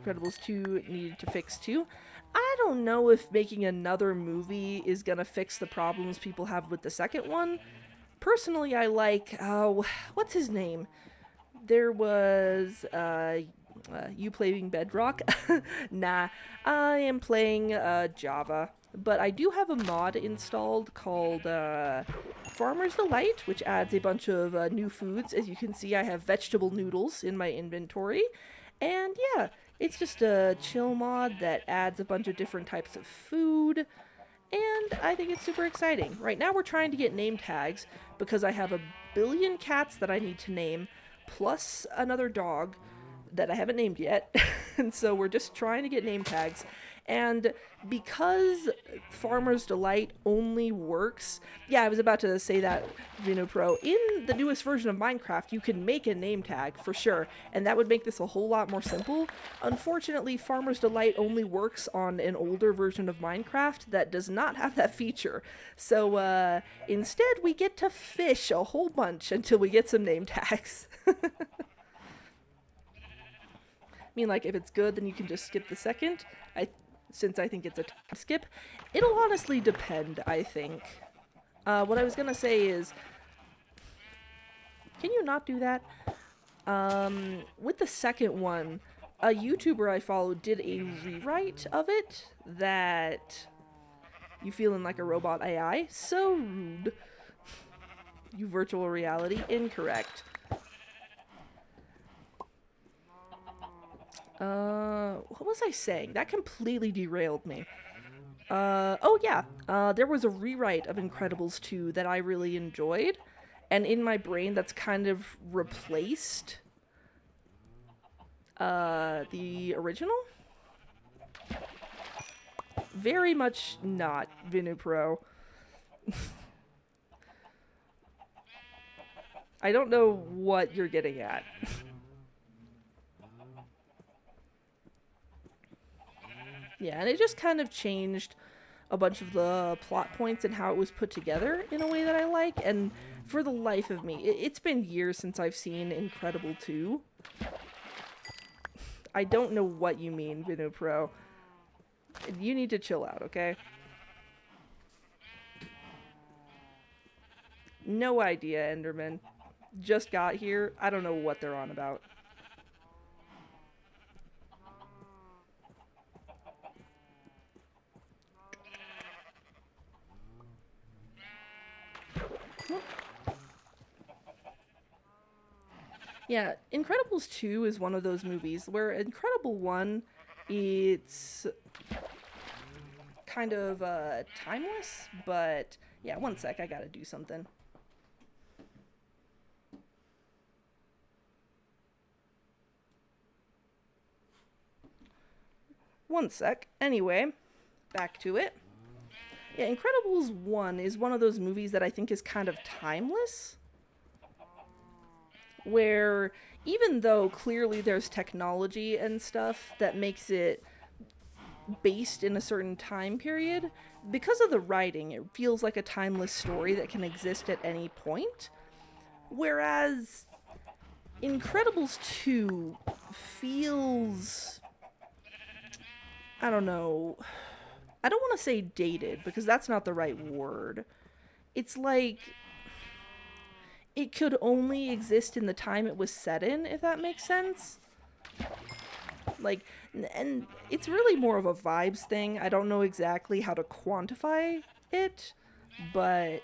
Incredibles 2 needed to fix too. I don't know if making another movie is gonna fix the problems people have with the second one. Personally, I like, what's his name? There was, you playing Bedrock? Nah, I am playing Java, but I do have a mod installed called Farmer's Delight, which adds a bunch of new foods. As you can see, I have vegetable noodles in my inventory, and yeah, it's just a chill mod that adds a bunch of different types of food, and I think it's super exciting. Right now we're trying to get name tags because I have a billion cats that I need to name, plus another dog that I haven't named yet. And so we're just trying to get name tags. And because Farmer's Delight only works... Yeah, I was about to say that, Vino Pro. In the newest version of Minecraft, you can make a name tag, for sure. And that would make this a whole lot more simple. Unfortunately, Farmer's Delight only works on an older version of Minecraft that does not have that feature. So, instead, we get to fish a whole bunch until we get some name tags. I mean, like, if it's good, then you can just skip the second. Since I think it's a time skip. It'll honestly depend, I think. What I was gonna say is... Can you not do that? With the second one, a YouTuber I followed did a rewrite of it that... You feeling like a robot AI? So rude. You virtual reality? Incorrect. What was I saying? That completely derailed me. Oh yeah, there was a rewrite of Incredibles 2 that I really enjoyed, and in my brain that's kind of replaced, the original? Very much not, Vinu Pro. I don't know what you're getting at. Yeah, and it just kind of changed a bunch of the plot points and how it was put together in a way that I like, and for the life of me, it's been years since I've seen Incredible 2. I don't know what you mean, Vinu Pro. You need to chill out, okay? No idea, Enderman. Just got here. I don't know what they're on about. Yeah, Incredibles 2 is one of those movies where Incredible 1, it's kind of timeless, but yeah, one sec, I gotta do something. One sec. Anyway, back to it. Yeah, Incredibles 1 is one of those movies that I think is kind of timeless, where even though clearly there's technology and stuff that makes it based in a certain time period, because of the writing, it feels like a timeless story that can exist at any point. Whereas Incredibles 2 feels, I don't know, I don't want to say dated because that's not the right word. It's like it could only exist in the time it was set in, if that makes sense. Like, and it's really more of a vibes thing. I don't know exactly how to quantify it, but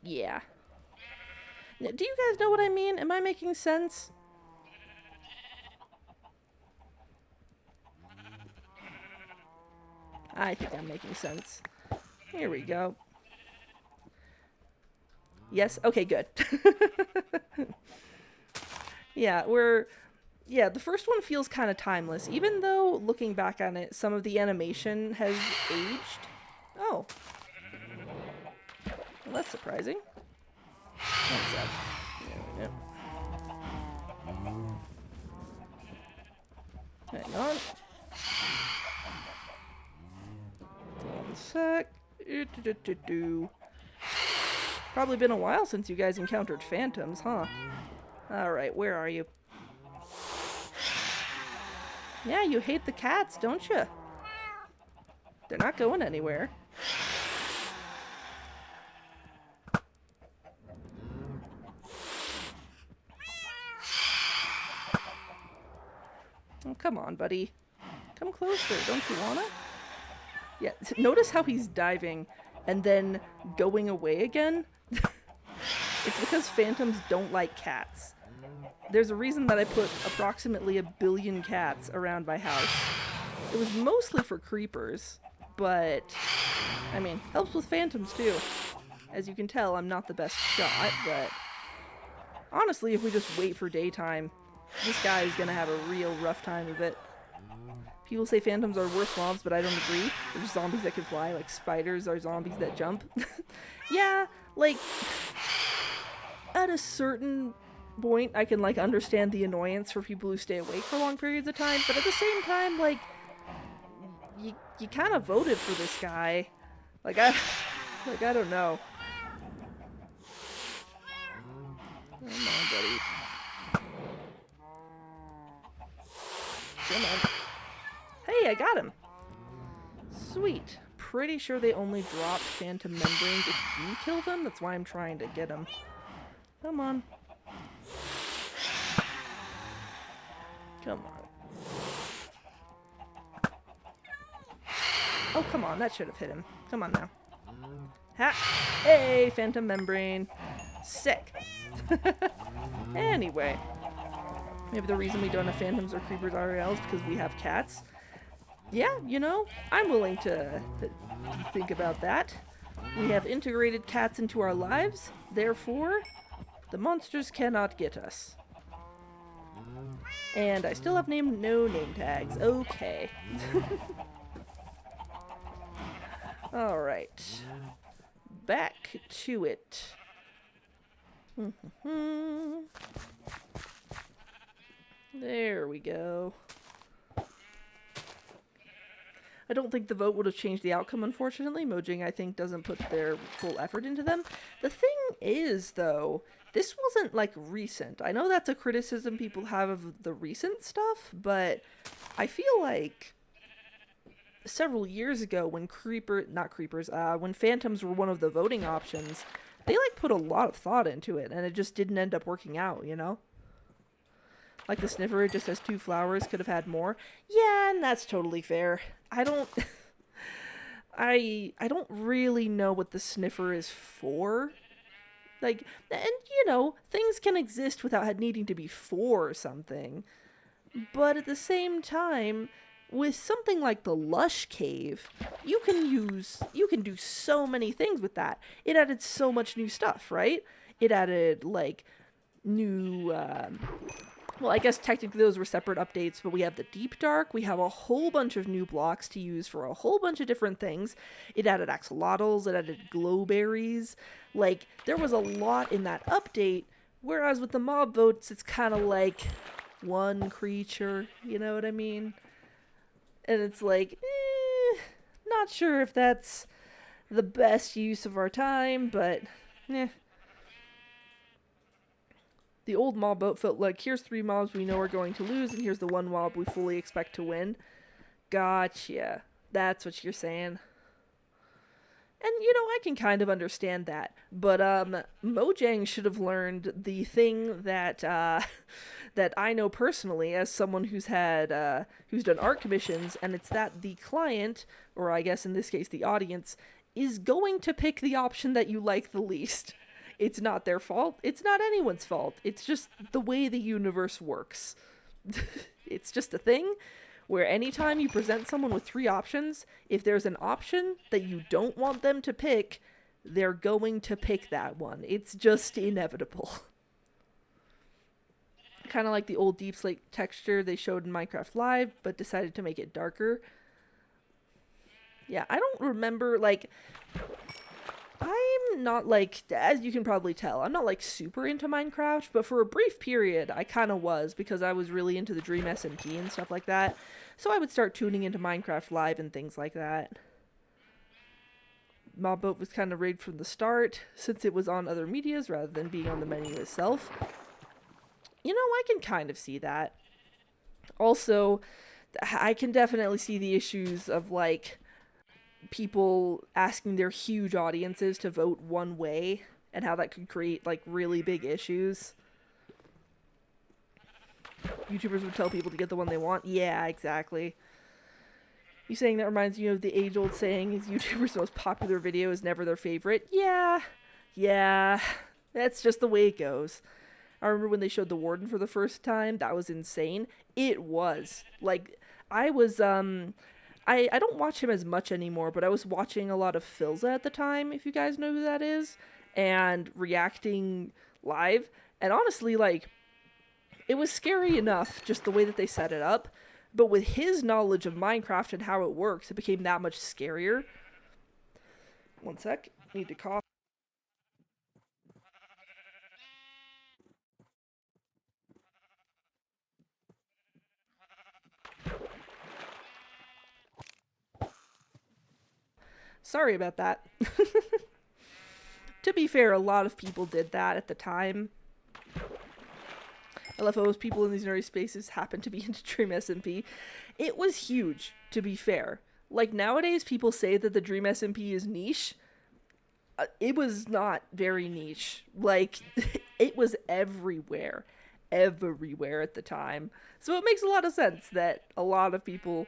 yeah. Do you guys know what I mean? Am I making sense? I think I'm making sense. Here we go. Yes? Okay, good. Yeah, the first one feels kind of timeless, even though looking back on it, some of the animation has aged. Oh. Well, that's surprising. One sec. There we go. Hang on. One sec. Probably been a while since you guys encountered phantoms, huh? Alright, where are you? Yeah, you hate the cats, don't you? They're not going anywhere. Oh, come on, buddy. Come closer, don't you wanna? Yeah, notice how he's diving and then going away again? It's because phantoms don't like cats. There's a reason that I put approximately 1 billion cats around my house. It was mostly for creepers, but, I mean, helps with phantoms too. As you can tell, I'm not the best shot, but honestly, if we just wait for daytime, this guy is gonna have a real rough time of it. People say phantoms are worse mobs, but I don't agree. They're just zombies that can fly, like spiders are zombies that jump. Yeah, like, at a certain point, I can, like, understand the annoyance for people who stay awake for long periods of time, but at the same time, like, you kind of voted for this guy. Like, I don't know. Come on, buddy. Come on. Hey, I got him. Sweet. Pretty sure they only drop phantom membranes if you kill them. That's why I'm trying to get them. Come on. Come on. Oh, come on. That should have hit him. Come on now. Ha! Hey, phantom membrane. Sick. Anyway. Maybe the reason we don't have phantoms or creepers RL is because we have cats. Yeah, you know, I'm willing to think about that. We have integrated cats into our lives, therefore, the monsters cannot get us. And I still have no name tags. Okay. Alright. Back to it. There we go. I don't think the vote would have changed the outcome, unfortunately. Mojang, I think, doesn't put their full effort into them. The thing is, though, this wasn't, like, recent. I know that's a criticism people have of the recent stuff, but I feel like several years ago when when phantoms were one of the voting options, they, like, put a lot of thought into it, and it just didn't end up working out, you know? Like the sniffer just has 2 flowers, could have had more. Yeah, and that's totally fair. I don't I don't really know what the sniffer is for Like, and you know, things can exist without needing to be for something. But at the same time, with something like the Lush Cave, you can do so many things with that. It added so much new stuff, right? It added like new well, I guess technically those were separate updates, but we have the Deep Dark. We have a whole bunch of new blocks to use for a whole bunch of different things. It added axolotls, it added glowberries. Like, there was a lot in that update, whereas with the mob votes, it's kind of like one creature, you know what I mean? And it's like, not sure if that's the best use of our time, but the old mob vote felt like, here's 3 mobs we know are going to lose, and here's the 1 mob we fully expect to win. Gotcha. That's what you're saying. And, you know, I can kind of understand that. But, Mojang should have learned the thing that, that I know personally as someone who's had, who's done art commissions, and it's that the client, or I guess in this case the audience, is going to pick the option that you like the least. It's not their fault. It's not anyone's fault. It's just the way the universe works. It's just a thing where anytime you present someone with 3 options, if there's an option that you don't want them to pick, they're going to pick that one. It's just inevitable. Kind of like the old Deep Slate texture they showed in Minecraft Live, but decided to make it darker. Yeah, I don't remember, like, I'm not, like, as you can probably tell, I'm not, like, super into Minecraft, but for a brief period, I kind of was, because I was really into the Dream SMP and stuff like that, so I would start tuning into Minecraft Live and things like that. Mobboat was kind of rigged from the start, since it was on other medias rather than being on the menu itself. You know, I can kind of see that. Also, I can definitely see the issues of, like, people asking their huge audiences to vote one way and how that could create like really big issues. YouTubers would tell people to get the one they want. Yeah, exactly. You saying that reminds you of the age-old saying is YouTubers' most popular video is never their favorite. Yeah, that's just the way it goes. I remember when they showed the Warden for the first time, that was insane. It was. Like, I was, I don't watch him as much anymore, but I was watching a lot of Philza at the time, if you guys know who that is, and reacting live, and honestly, like, it was scary enough, just the way that they set it up, but with his knowledge of Minecraft and how it works, it became that much scarier. One sec, need to cough. Sorry about that. To be fair, a lot of people did that at the time. LFOs, people in these nerdy spaces happen to be into Dream SMP. It was huge, to be fair. Like, nowadays, people say that the Dream SMP is niche. It was not very niche. Like, it was everywhere. Everywhere at the time. So it makes a lot of sense that a lot of people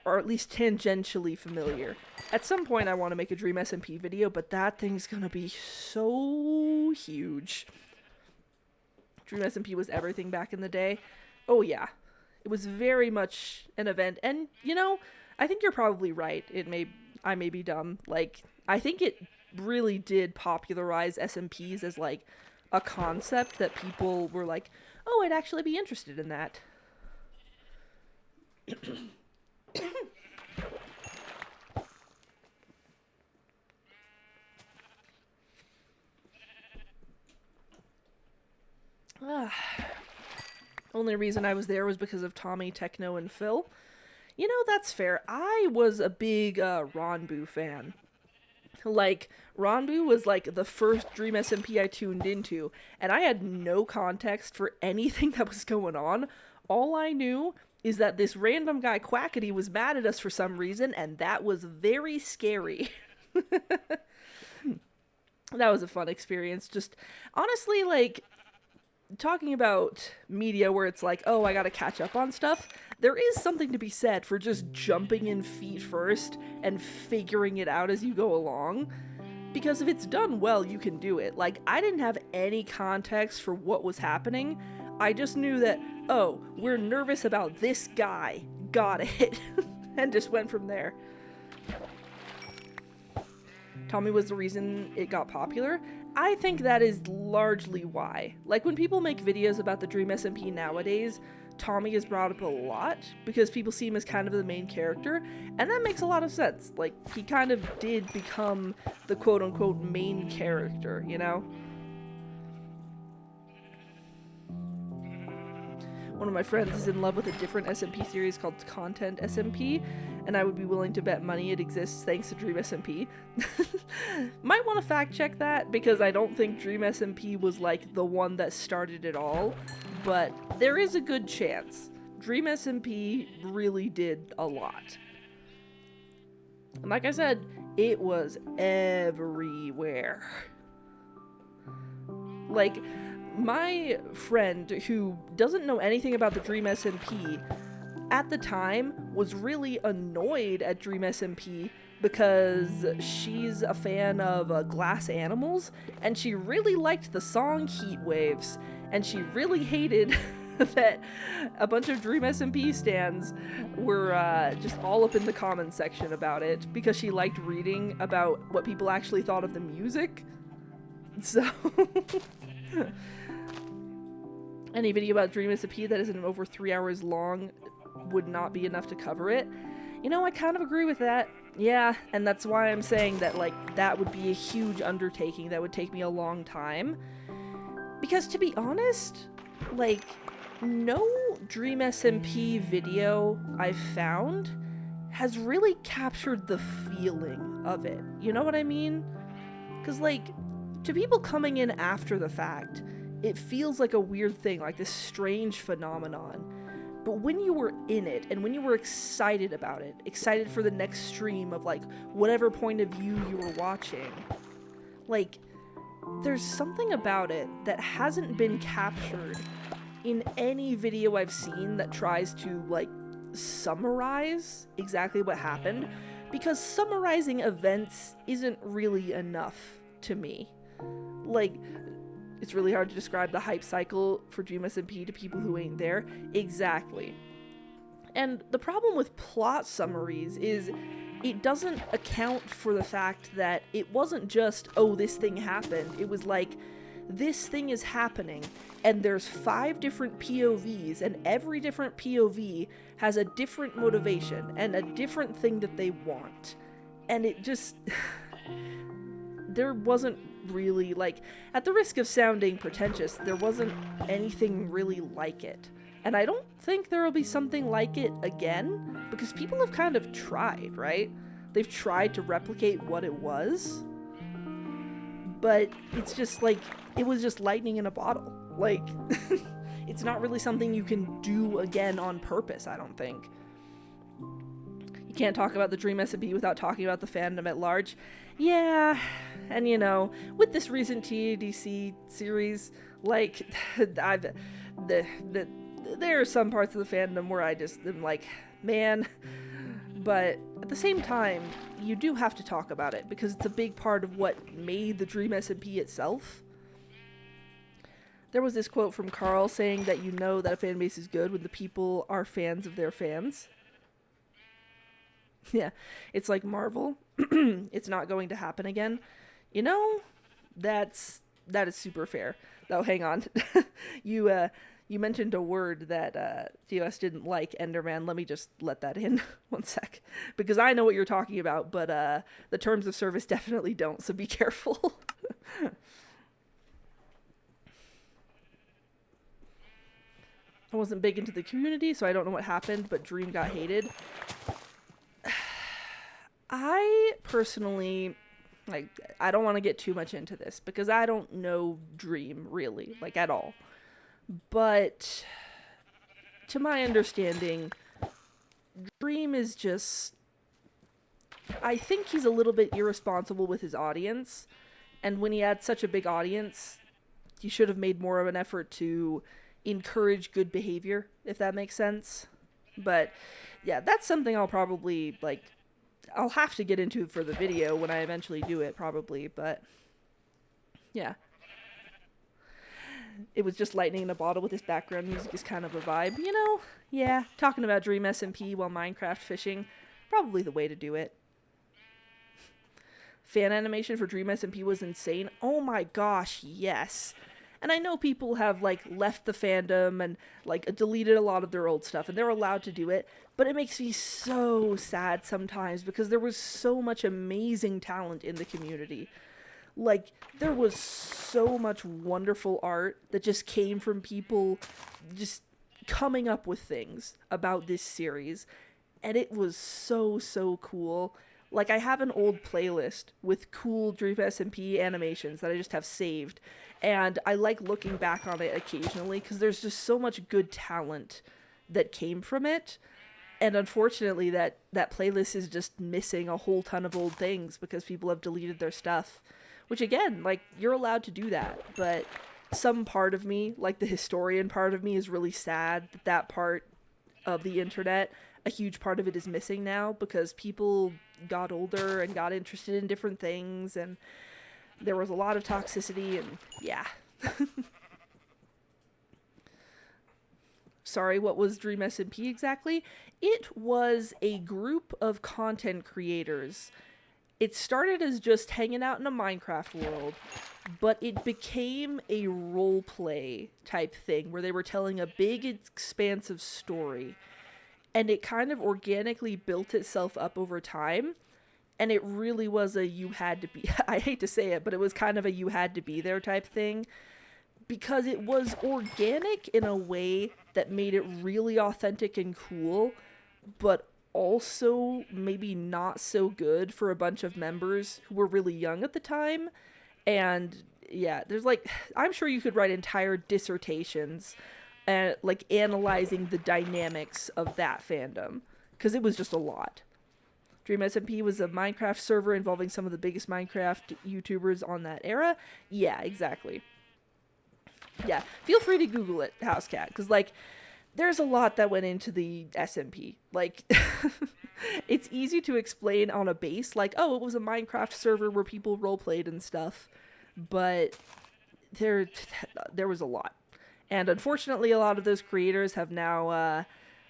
are at least tangentially familiar. At some point, I want to make a Dream SMP video, but that thing's gonna be so huge. Dream SMP was everything back in the day. Oh yeah, it was very much an event, and you know, I think you're probably right. I may be dumb. Like, I think it really did popularize SMPs as like a concept that people were like, oh, I'd actually be interested in that. Only reason I was there was because of Tommy, Techno, and Phil. You know, that's fair. I was a big Ronbu fan. Like, Ronbu was like the first Dream SMP I tuned into, and I had no context for anything that was going on. All I knew is that this random guy Quackity was mad at us for some reason, and that was very scary. That was a fun experience. Just, honestly, like, talking about media where it's like, oh, I gotta catch up on stuff, there is something to be said for just jumping in feet first and figuring it out as you go along. because if it's done well, you can do it. Like, I didn't have any context for what was happening. I just knew that, oh, we're nervous about this guy. Got it. And just went from there. Tommy was the reason it got popular. I think that is largely why. Like, when people make videos about the Dream SMP nowadays, Tommy is brought up a lot because people see him as kind of the main character, and that makes a lot of sense. Like, he kind of did become the quote-unquote main character, you know? One of my friends is in love with a different SMP series called Content SMP, and I would be willing to bet money it exists thanks to Dream SMP. Might want to fact check that, because I don't think Dream SMP was like the one that started it all, but there is a good chance. Dream SMP really did a lot. And like I said, it was everywhere. Like, my friend who doesn't know anything about the Dream SMP at the time was really annoyed at Dream SMP because she's a fan of Glass Animals, and she really liked the song Heat Waves, and she really hated that a bunch of Dream SMP stans were just all up in the comments section about it because she liked reading about what people actually thought of the music. So any video about Dream SMP that isn't over 3 hours long would not be enough to cover it. You know, I kind of agree with that. Yeah, and that's why I'm saying that, like, that would be a huge undertaking that would take me a long time. Because, to be honest, like, no Dream SMP video I've found has really captured the feeling of it. You know what I mean? Because, like, to people coming in after the fact, it feels like a weird thing, like this strange phenomenon. But when you were in it, and when you were excited about it, excited for the next stream of, like, whatever point of view you were watching, like, there's something about it that hasn't been captured in any video I've seen that tries to, like, summarize exactly what happened, because summarizing events isn't really enough to me. Like, it's really hard to describe the hype cycle for Dream SMP to people who ain't there. Exactly. And the problem with plot summaries is it doesn't account for the fact that it wasn't just, oh, this thing happened. It was like, this thing is happening, and there's 5 different POVs, and every different POV has a different motivation and a different thing that they want. And it just... there wasn't really, like, at the risk of sounding pretentious, there wasn't anything really like it. And I don't think there will be something like it again, because people have kind of tried, right? They've tried to replicate what it was, but it's just like, it was just lightning in a bottle. Like, it's not really something you can do again on purpose, I don't think. You can't talk about the Dream SMP without talking about the fandom at large. Yeah, and you know, with this recent TADC series, like, there are some parts of the fandom where I just am like, man, but at the same time, you do have to talk about it, because it's a big part of what made the Dream SMP itself. There was this quote from Carl saying that you know that a fan base is good when the people are fans of their fans. Yeah, it's like Marvel. It's not going to happen again. You know, that is super fair. Though, hang on. You mentioned a word that TOS didn't like, Enderman. Let me just let that in 1 sec. Because I know what you're talking about, but the terms of service definitely don't, so be careful. I wasn't big into the community, so I don't know what happened, but Dream got hated. I personally, like, I don't want to get too much into this, because I don't know Dream, really, like, at all. But, to my understanding, Dream is just, I think he's a little bit irresponsible with his audience, and when he had such a big audience, he should have made more of an effort to encourage good behavior, if that makes sense. But, yeah, that's something I'll probably, like, I'll have to get into it for the video when I eventually do it, probably, but yeah. It was just lightning in a bottle with this background music is kind of a vibe, you know? Yeah, talking about Dream SMP while Minecraft fishing, probably the way to do it. Fan animation for Dream SMP was insane. Oh my gosh, yes. And I know people have, like, left the fandom and, like, deleted a lot of their old stuff, and they're allowed to do it, but it makes me so sad sometimes because there was so much amazing talent in the community. Like, there was so much wonderful art that just came from people just coming up with things about this series, and it was so, so cool. Like, I have an old playlist with cool Dream SMP animations that I just have saved, and I like looking back on it occasionally because there's just so much good talent that came from it. And unfortunately, that playlist is just missing a whole ton of old things because people have deleted their stuff. Which, again, like, you're allowed to do that, but some part of me, like the historian part of me, is really sad that that part of the internet, a huge part of it is missing now because people got older and got interested in different things, and there was a lot of toxicity, and yeah. Sorry, what was Dream SMP exactly? It was a group of content creators. It started as just hanging out in a Minecraft world, but it became a roleplay type thing where they were telling a big, expansive story. And it kind of organically built itself up over time. And it really was a you had to be, I hate to say it, but it was kind of a you had to be there type thing. Because it was organic in a way that made it really authentic and cool, but also maybe not so good for a bunch of members who were really young at the time. And yeah, there's like, I'm sure you could write entire dissertations like analyzing the dynamics of that fandom, because it was just a lot. Dream SMP was a Minecraft server involving some of the biggest Minecraft YouTubers on that era. Yeah, exactly. Yeah, feel free to Google it, Housecat, because, like, there's a lot that went into the SMP. Like, it's easy to explain on a base, like, oh, it was a Minecraft server where people roleplayed and stuff, but there was a lot. And unfortunately, a lot of those creators have now,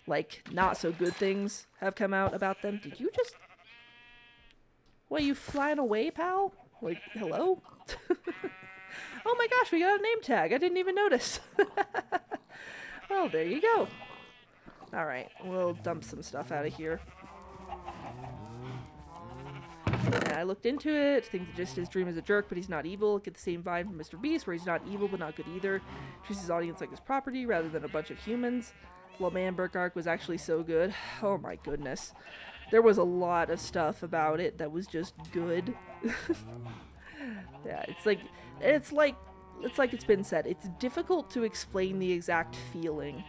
like, not so good things have come out about them. Did you just... What, you flying away, pal? Like, hello? Oh my gosh, we got a name tag. I didn't even notice. Well, there you go. Alright, we'll dump some stuff out of here. Yeah, I looked into it. Think that just his Dream is a jerk, but he's not evil. Get the same vibe from Mr. Beast, where he's not evil, but not good either. Treats his audience like his property, rather than a bunch of humans. Well, man, Burke Arc was actually so good. Oh my goodness. There was a lot of stuff about it that was just good. Yeah, it's like it's been said, it's difficult to explain the exact feeling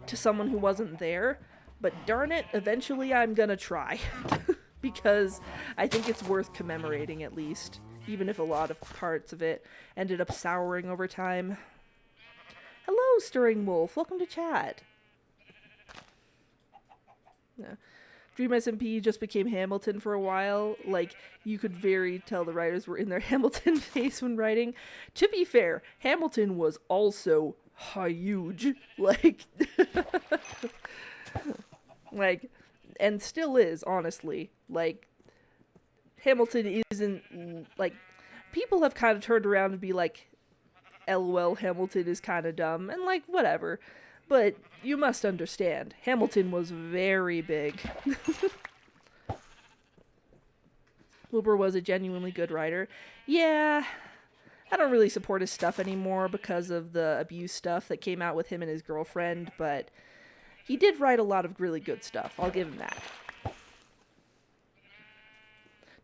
to someone who wasn't there, but darn it, eventually I'm gonna try. Because I think it's worth commemorating at least, even if a lot of parts of it ended up souring over time. Hello, Stirring Wolf, welcome to chat. Yeah. Dream SMP just became Hamilton for a while. Like, you could very tell the writers were in their Hamilton face when writing. To be fair, Hamilton was also huge. Like, like, and still is, honestly. Like, Hamilton isn't, like, people have kind of turned around and be like, LOL, Hamilton is kind of dumb, and like, whatever. But you must understand, Hamilton was very big. Wilbur was a genuinely good writer. Yeah, I don't really support his stuff anymore because of the abuse stuff that came out with him and his girlfriend, but he did write a lot of really good stuff. I'll give him that.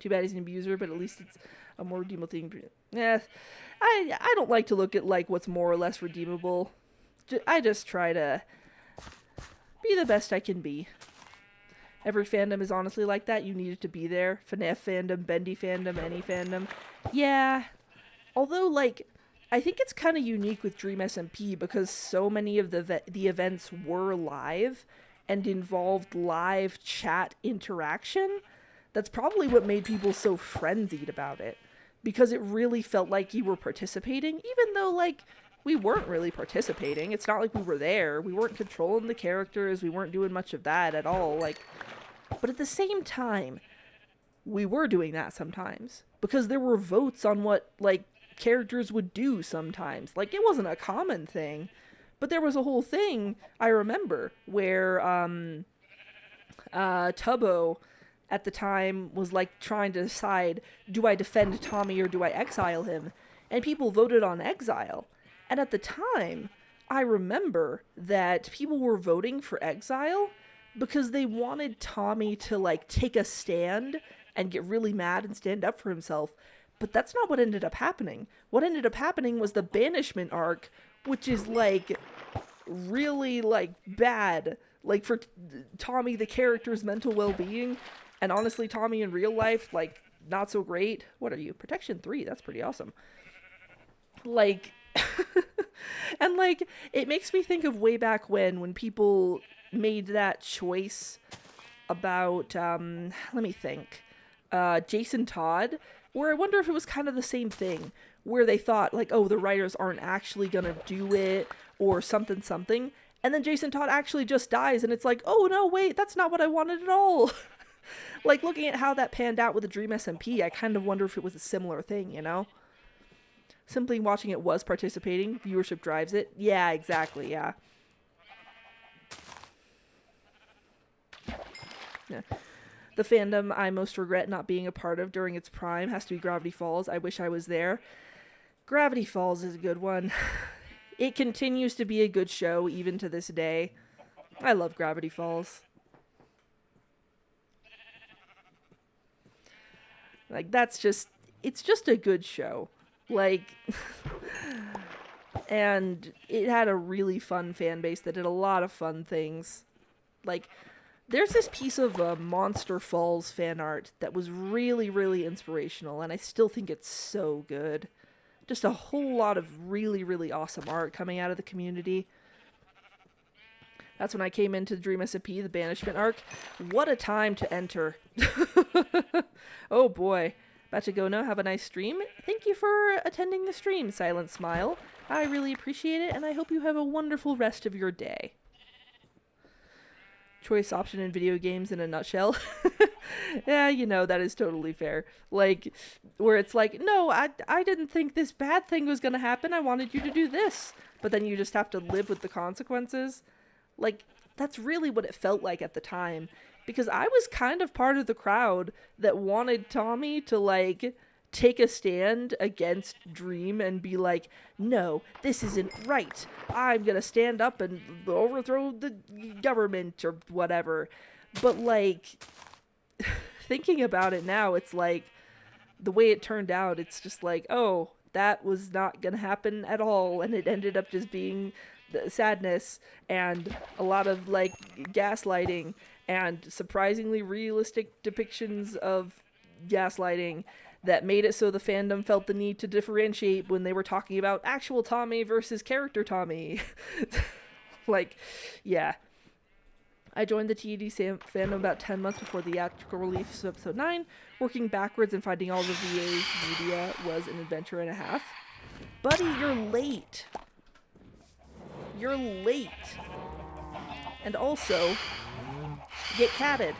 Too bad he's an abuser, but at least it's a more redeemable thing. Yeah, I don't like to look at like what's more or less redeemable. I just try to be the best I can be. Every fandom is honestly like that. You needed to be there. FNAF fandom, Bendy fandom, any fandom. Yeah. Although, like, I think it's kind of unique with Dream SMP because so many of the events were live, and involved live chat interaction, that's probably what made people so frenzied about it. Because it really felt like you were participating, even though, like, we weren't really participating. It's not like we were there. We weren't controlling the characters. We weren't doing much of that at all. Like, but at the same time, we were doing that sometimes. Because there were votes on what, like, characters would do sometimes. Like, it wasn't a common thing. But there was a whole thing, I remember, where, Tubbo at the time was like trying to decide, do I defend Tommy or do I exile him? And people voted on exile. And at the time, I remember that people were voting for exile because they wanted Tommy to like take a stand and get really mad and stand up for himself. But that's not what ended up happening. What ended up happening was the banishment arc, which is like really like bad, like for Tommy the character's mental well-being. And honestly, Tommy in real life, like, not so great. What are you? Protection 3. That's pretty awesome. Like, and like, it makes me think of way back when people made that choice about, let me think, Jason Todd, where I wonder if it was kind of the same thing, where they thought, like, oh, the writers aren't actually gonna do it, or something. And then Jason Todd actually just dies, and it's like, oh, no, wait, that's not what I wanted at all. Like, looking at how that panned out with the Dream SMP, I kind of wonder if it was a similar thing, you know? Simply watching it was participating. Viewership drives it. Yeah, exactly, yeah. Yeah. The fandom I most regret not being a part of during its prime has to be Gravity Falls. I wish I was there. Gravity Falls is a good one. It continues to be a good show, even to this day. I love Gravity Falls. Like, it's just a good show. Like, and it had a really fun fan base that did a lot of fun things. Like, there's this piece of Monster Falls fan art that was really, really inspirational, and I still think it's so good. Just a whole lot of really, really awesome art coming out of the community. That's when I came into Dream SMP, the Banishment arc. What a time to enter. Oh boy. About to go now. Have a nice stream. Thank you for attending the stream, Silent Smile. I really appreciate it, and I hope you have a wonderful rest of your day. Choice option in video games in a nutshell. Yeah, you know, that is totally fair. Like, where it's like, no, I didn't think this bad thing was gonna happen. I wanted you to do this. But then you just have to live with the consequences. Like, that's really what it felt like at the time. Because I was kind of part of the crowd that wanted Tommy to, like, take a stand against Dream and be like, no, this isn't right. I'm gonna stand up and overthrow the government or whatever. But, like, thinking about it now, it's like, the way it turned out, it's just like, oh, that was not gonna happen at all. And it ended up just being sadness and a lot of, like, gaslighting and surprisingly realistic depictions of gaslighting that made it so the fandom felt the need to differentiate when they were talking about actual Tommy versus character Tommy. Like, yeah. I joined the TED fandom about 10 months before the theatrical release of episode 9. Working backwards and finding all the VA's media was an adventure and a half. Buddy, you're late. You're late. And also, get catted.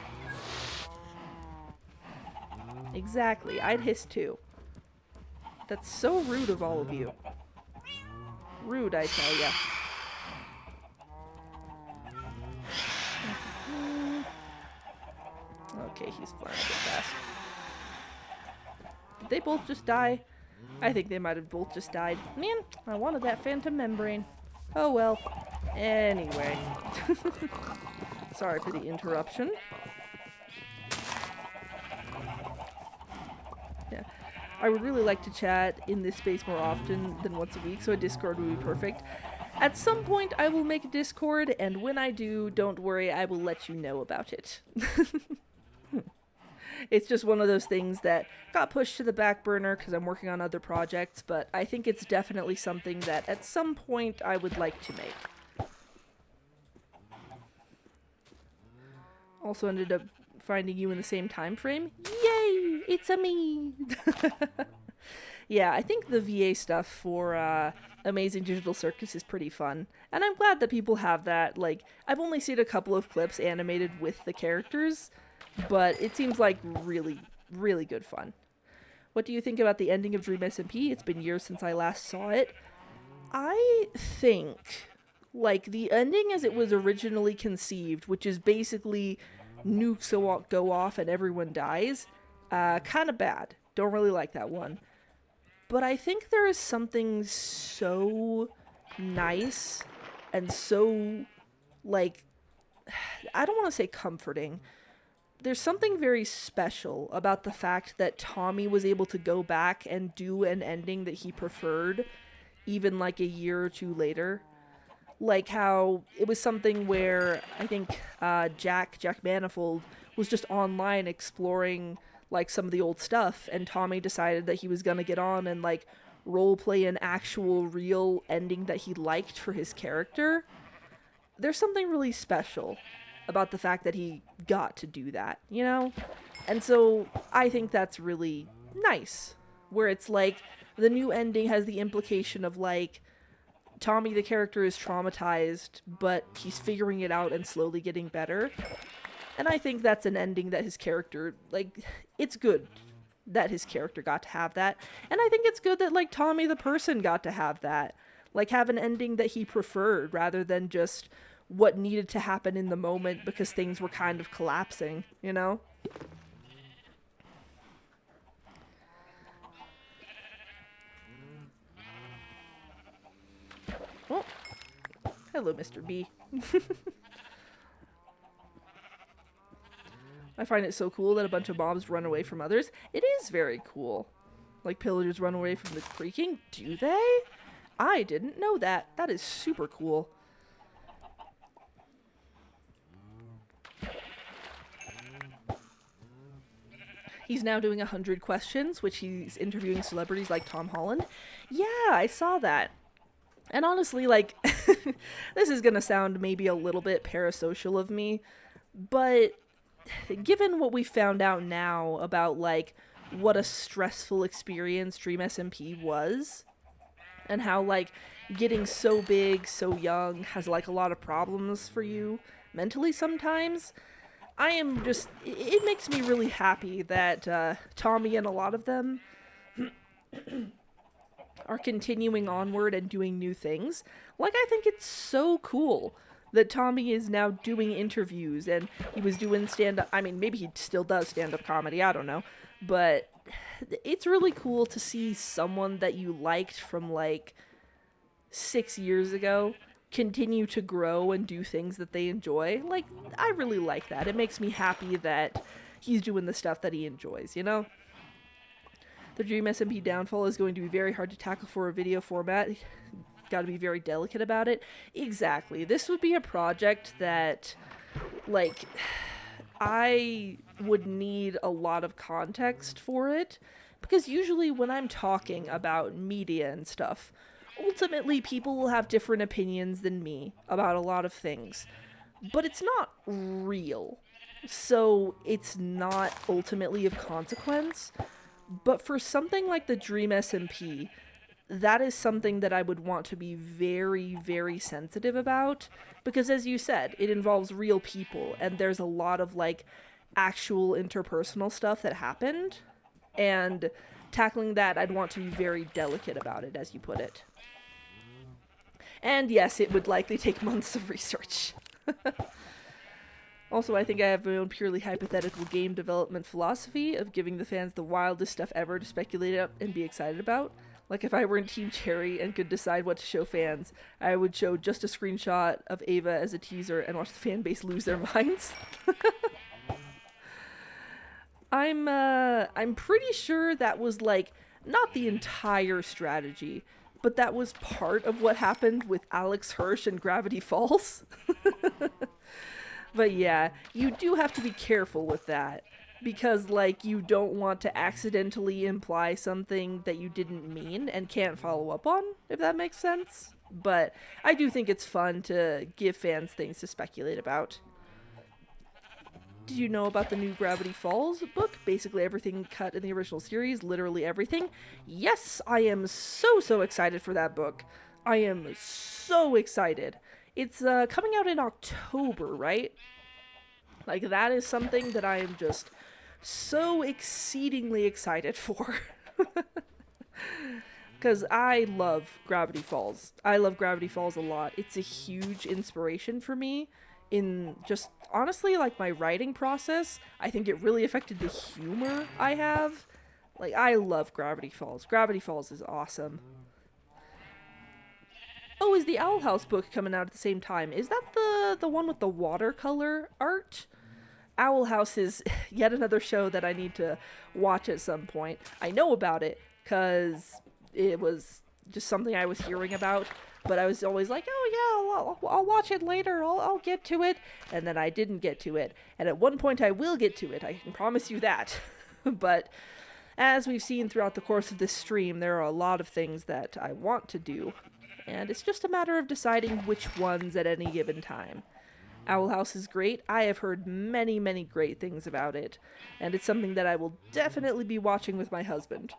Exactly, I'd hiss too. That's so rude of all of you. Rude, I tell ya. Okay, he's flying a bit fast. Did they both just die? I think they might have both just died. Man, I wanted that phantom membrane. Oh well. Anyway. Sorry for the interruption. Yeah. I would really like to chat in this space more often than once a week, so a Discord would be perfect. At some point, I will make a Discord, and when I do, don't worry, I will let you know about it. It's just one of those things that got pushed to the back burner because I'm working on other projects, but I think it's definitely something that at some point I would like to make. also ended up finding you in the same time frame. Yay! It's a me! Yeah, I think the VA stuff for Amazing Digital Circus is pretty fun. And I'm glad that people have that. Like, I've only seen a couple of clips animated with the characters, but it seems like really, really good fun. What do you think about the ending of Dream SMP? It's been years since I last saw it. I think, like, the ending as it was originally conceived, which is basically nukes go off and everyone dies, kind of bad. Don't really like that one. But I think there is something so nice and so, like, I don't want to say comforting. There's something very special about the fact that Tommy was able to go back and do an ending that he preferred, even like a year or two later. Like how it was something where I think Jack Manifold was just online exploring like some of the old stuff, and Tommy decided that he was gonna get on and like role play an actual real ending that he liked for his character. There's something really special about the fact that he got to do that, you know? And so I think that's really nice, where it's like the new ending has the implication of like Tommy the character is traumatized, but he's figuring it out and slowly getting better. And I think that's an ending that his character, like, it's good that his character got to have that. And I think it's good that, like, Tommy the person got to have that. Like, have an ending that he preferred rather than just what needed to happen in the moment because things were kind of collapsing, you know? Oh, hello, Mr. B. I find it so cool that a bunch of mobs run away from others. It is very cool. Like pillagers run away from the creaking. Do they? I didn't know that. That is super cool. He's now doing 100 questions, which he's interviewing celebrities like Tom Holland. Yeah, I saw that. And honestly, like, this is gonna sound maybe a little bit parasocial of me, but given what we found out now about, like, what a stressful experience Dream SMP was, and how, like, getting so big, so young has, like, a lot of problems for you mentally sometimes, I am just, it makes me really happy that Tommy and a lot of them are continuing onward and doing new things. Like, I think it's so cool that Tommy is now doing interviews, and he was doing stand-up, I mean, maybe he still does stand-up comedy, I don't know, but it's really cool to see someone that you liked from, like, 6 years ago continue to grow and do things that they enjoy. Like, I really like that. It makes me happy that he's doing the stuff that he enjoys, you know? The Dream SMP downfall is going to be very hard to tackle for a video format. Got to be very delicate about it. Exactly. This would be a project that, like, I would need a lot of context for it, because usually when I'm talking about media and stuff, ultimately people will have different opinions than me about a lot of things, but it's not real, so it's not ultimately of consequence. But for something like the Dream SMP, that is something that I would want to be very, very sensitive about, because as you said, it involves real people, and there's a lot of, like, actual interpersonal stuff that happened, and tackling that, I'd want to be very delicate about it, as you put it. And yes, it would likely take months of research. Also, I think I have my own purely hypothetical game development philosophy of giving the fans the wildest stuff ever to speculate up and be excited about. Like, if I were in Team Cherry and could decide what to show fans, I would show just a screenshot of Ava as a teaser and watch the fan base lose their minds. I'm pretty sure that was, like, not the entire strategy, but that was part of what happened with Alex Hirsch and Gravity Falls. But yeah, you do have to be careful with that, because, like, you don't want to accidentally imply something that you didn't mean and can't follow up on, if that makes sense. But I do think it's fun to give fans things to speculate about. Did you know about the new Gravity Falls book? Basically everything cut in the original series, literally everything. Yes, I am so excited for that book. I am so excited. It's coming out in October, right? Like, that is something that I am just so exceedingly excited for. Because I love Gravity Falls. I love Gravity Falls a lot. It's a huge inspiration for me in just, honestly, like, my writing process. I think it really affected the humor I have. Like, I love Gravity Falls. Gravity Falls is awesome. Oh, is the Owl House book coming out at the same time? Is that the one with the watercolor art? Owl House is yet another show that I need to watch at some point. I know about it because it was just something I was hearing about, but I was always like, oh yeah, I'll watch it later, I'll get to it, and then I didn't get to it. And at one point I will get to it, I can promise you that. But as we've seen throughout the course of this stream, there are a lot of things that I want to do, and it's just a matter of deciding which ones at any given time. Owl House is great. I have heard many great things about it, and it's something that I will definitely be watching with my husband.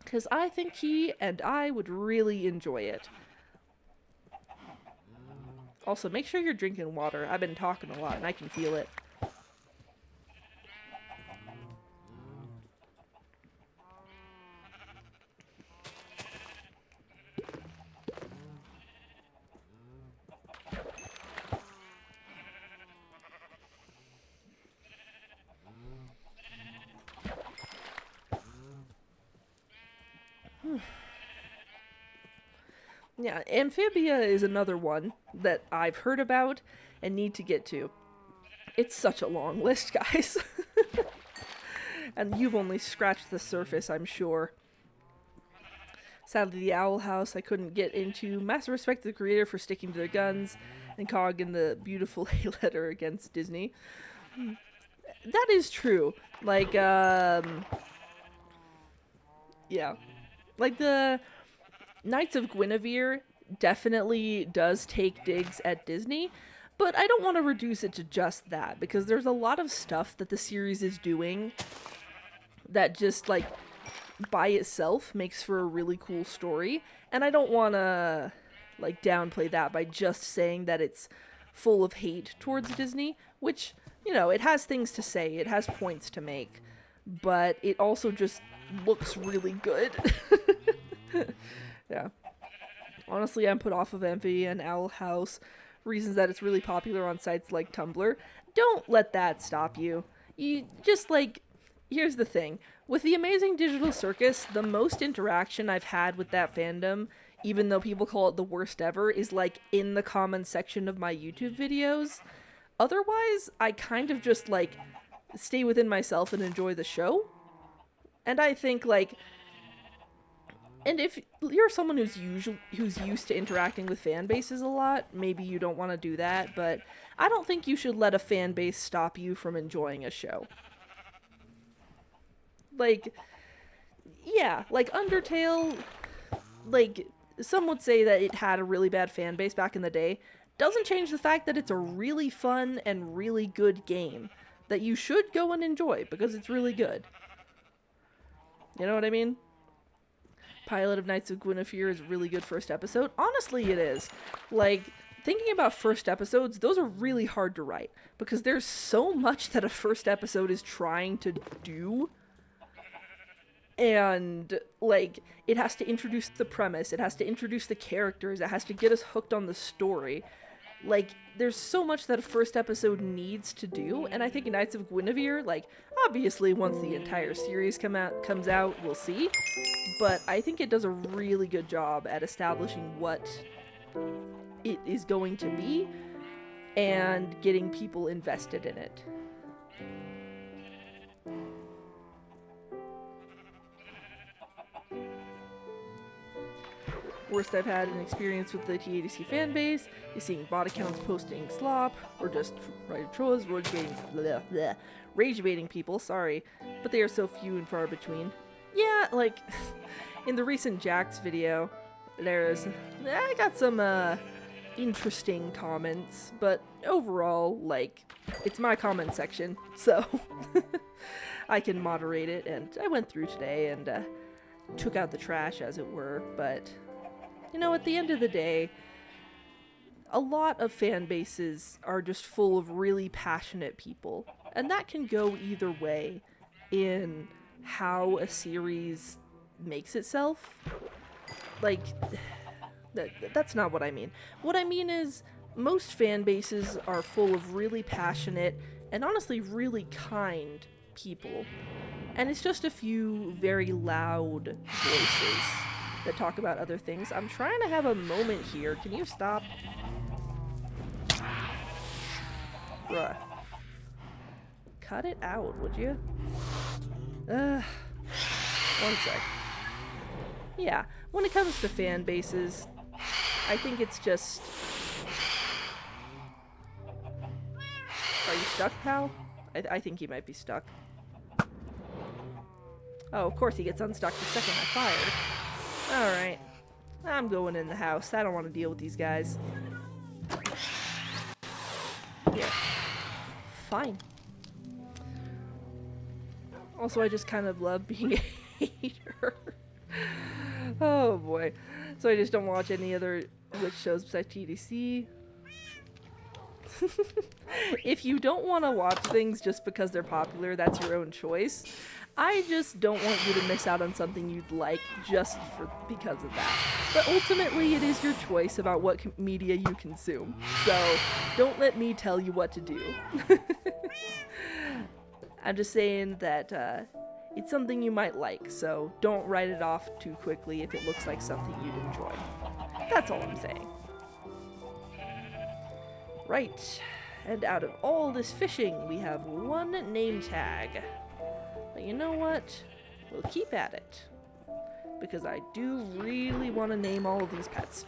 Because I think he and I would really enjoy it. Also, make sure you're drinking water. I've been talking a lot and I can feel it. Yeah, Amphibia is another one that I've heard about and need to get to. It's such a long list, guys. And you've only scratched the surface, I'm sure. Sadly, the Owl House I couldn't get into. Massive respect to the creator for sticking to their guns, and Cog in the beautiful hate letter against Disney. That is true. Like, yeah. Like, the Knights of Guinevere definitely does take digs at Disney, but I don't want to reduce it to just that, because there's a lot of stuff that the series is doing that just, like, by itself makes for a really cool story, and I don't want to, like, downplay that by just saying that it's full of hate towards Disney, which, you know, it has things to say, it has points to make, but it also just looks really good. Yeah. Honestly, I'm put off of Amphibia and Owl House. Reasons that it's really popular on sites like Tumblr. Don't let that stop you. You just, like, here's the thing. With the Amazing Digital Circus, the most interaction I've had with that fandom, even though people call it the worst ever, is, like, in the comments section of my YouTube videos. Otherwise, I kind of just, like, stay within myself and enjoy the show. And I think, like, and if you're someone who's used to interacting with fan bases a lot, maybe you don't want to do that, but I don't think you should let a fan base stop you from enjoying a show. Like, yeah, like Undertale, like, some would say that it had a really bad fan base back in the day. Doesn't change the fact that it's a really fun and really good game that you should go and enjoy, because it's really good. You know what I mean? Pilot of Knights of Guinevere is a really good first episode. Honestly, it is. Like, thinking about first episodes, those are really hard to write, because there's so much that a first episode is trying to do. And, like, it has to introduce the premise, it has to introduce the characters, it has to get us hooked on the story. Like, there's so much that a first episode needs to do, and I think Knights of Guinevere, like, obviously once the entire series comes out, we'll see. But I think it does a really good job at establishing what it is going to be and getting people invested in it. Worst I've had an experience with the TADC fanbase is seeing bot accounts posting slop, or just writer trolls rage baiting people, sorry, but they are so few and far between. Yeah, like, in the recent Jax video, I got some, interesting comments, but overall, like, it's my comment section, so I can moderate it, and I went through today and took out the trash, as it were, but, you know, at the end of the day, a lot of fan bases are just full of really passionate people, and that can go either way in how a series makes itself. Like, that's not what I mean. What I mean is, most fan bases are full of really passionate and honestly really kind people. And it's just a few very loud voices that talk about other things. I'm trying to have a moment here. Can you stop? Bruh. Cut it out, would you? One sec. Yeah, when it comes to fan bases, I think it's just... Are you stuck, pal? I think he might be stuck. Oh, of course he gets unstuck the second I fire. Alright. I'm going in the house. I don't want to deal with these guys. Here. Fine. Also, I just kind of love being a hater. Oh boy. So I just don't watch any other Witch shows besides TDC. If you don't want to watch things just because they're popular, that's your own choice. I just don't want you to miss out on something you'd like just because of that. But ultimately, it is your choice about what media you consume. So, don't let me tell you what to do. I'm just saying that it's something you might like, so don't write it off too quickly if it looks like something you'd enjoy. That's all I'm saying. Right, and out of all this fishing, we have one name tag. But you know what? We'll keep at it. Because I do really want to name all of these pets.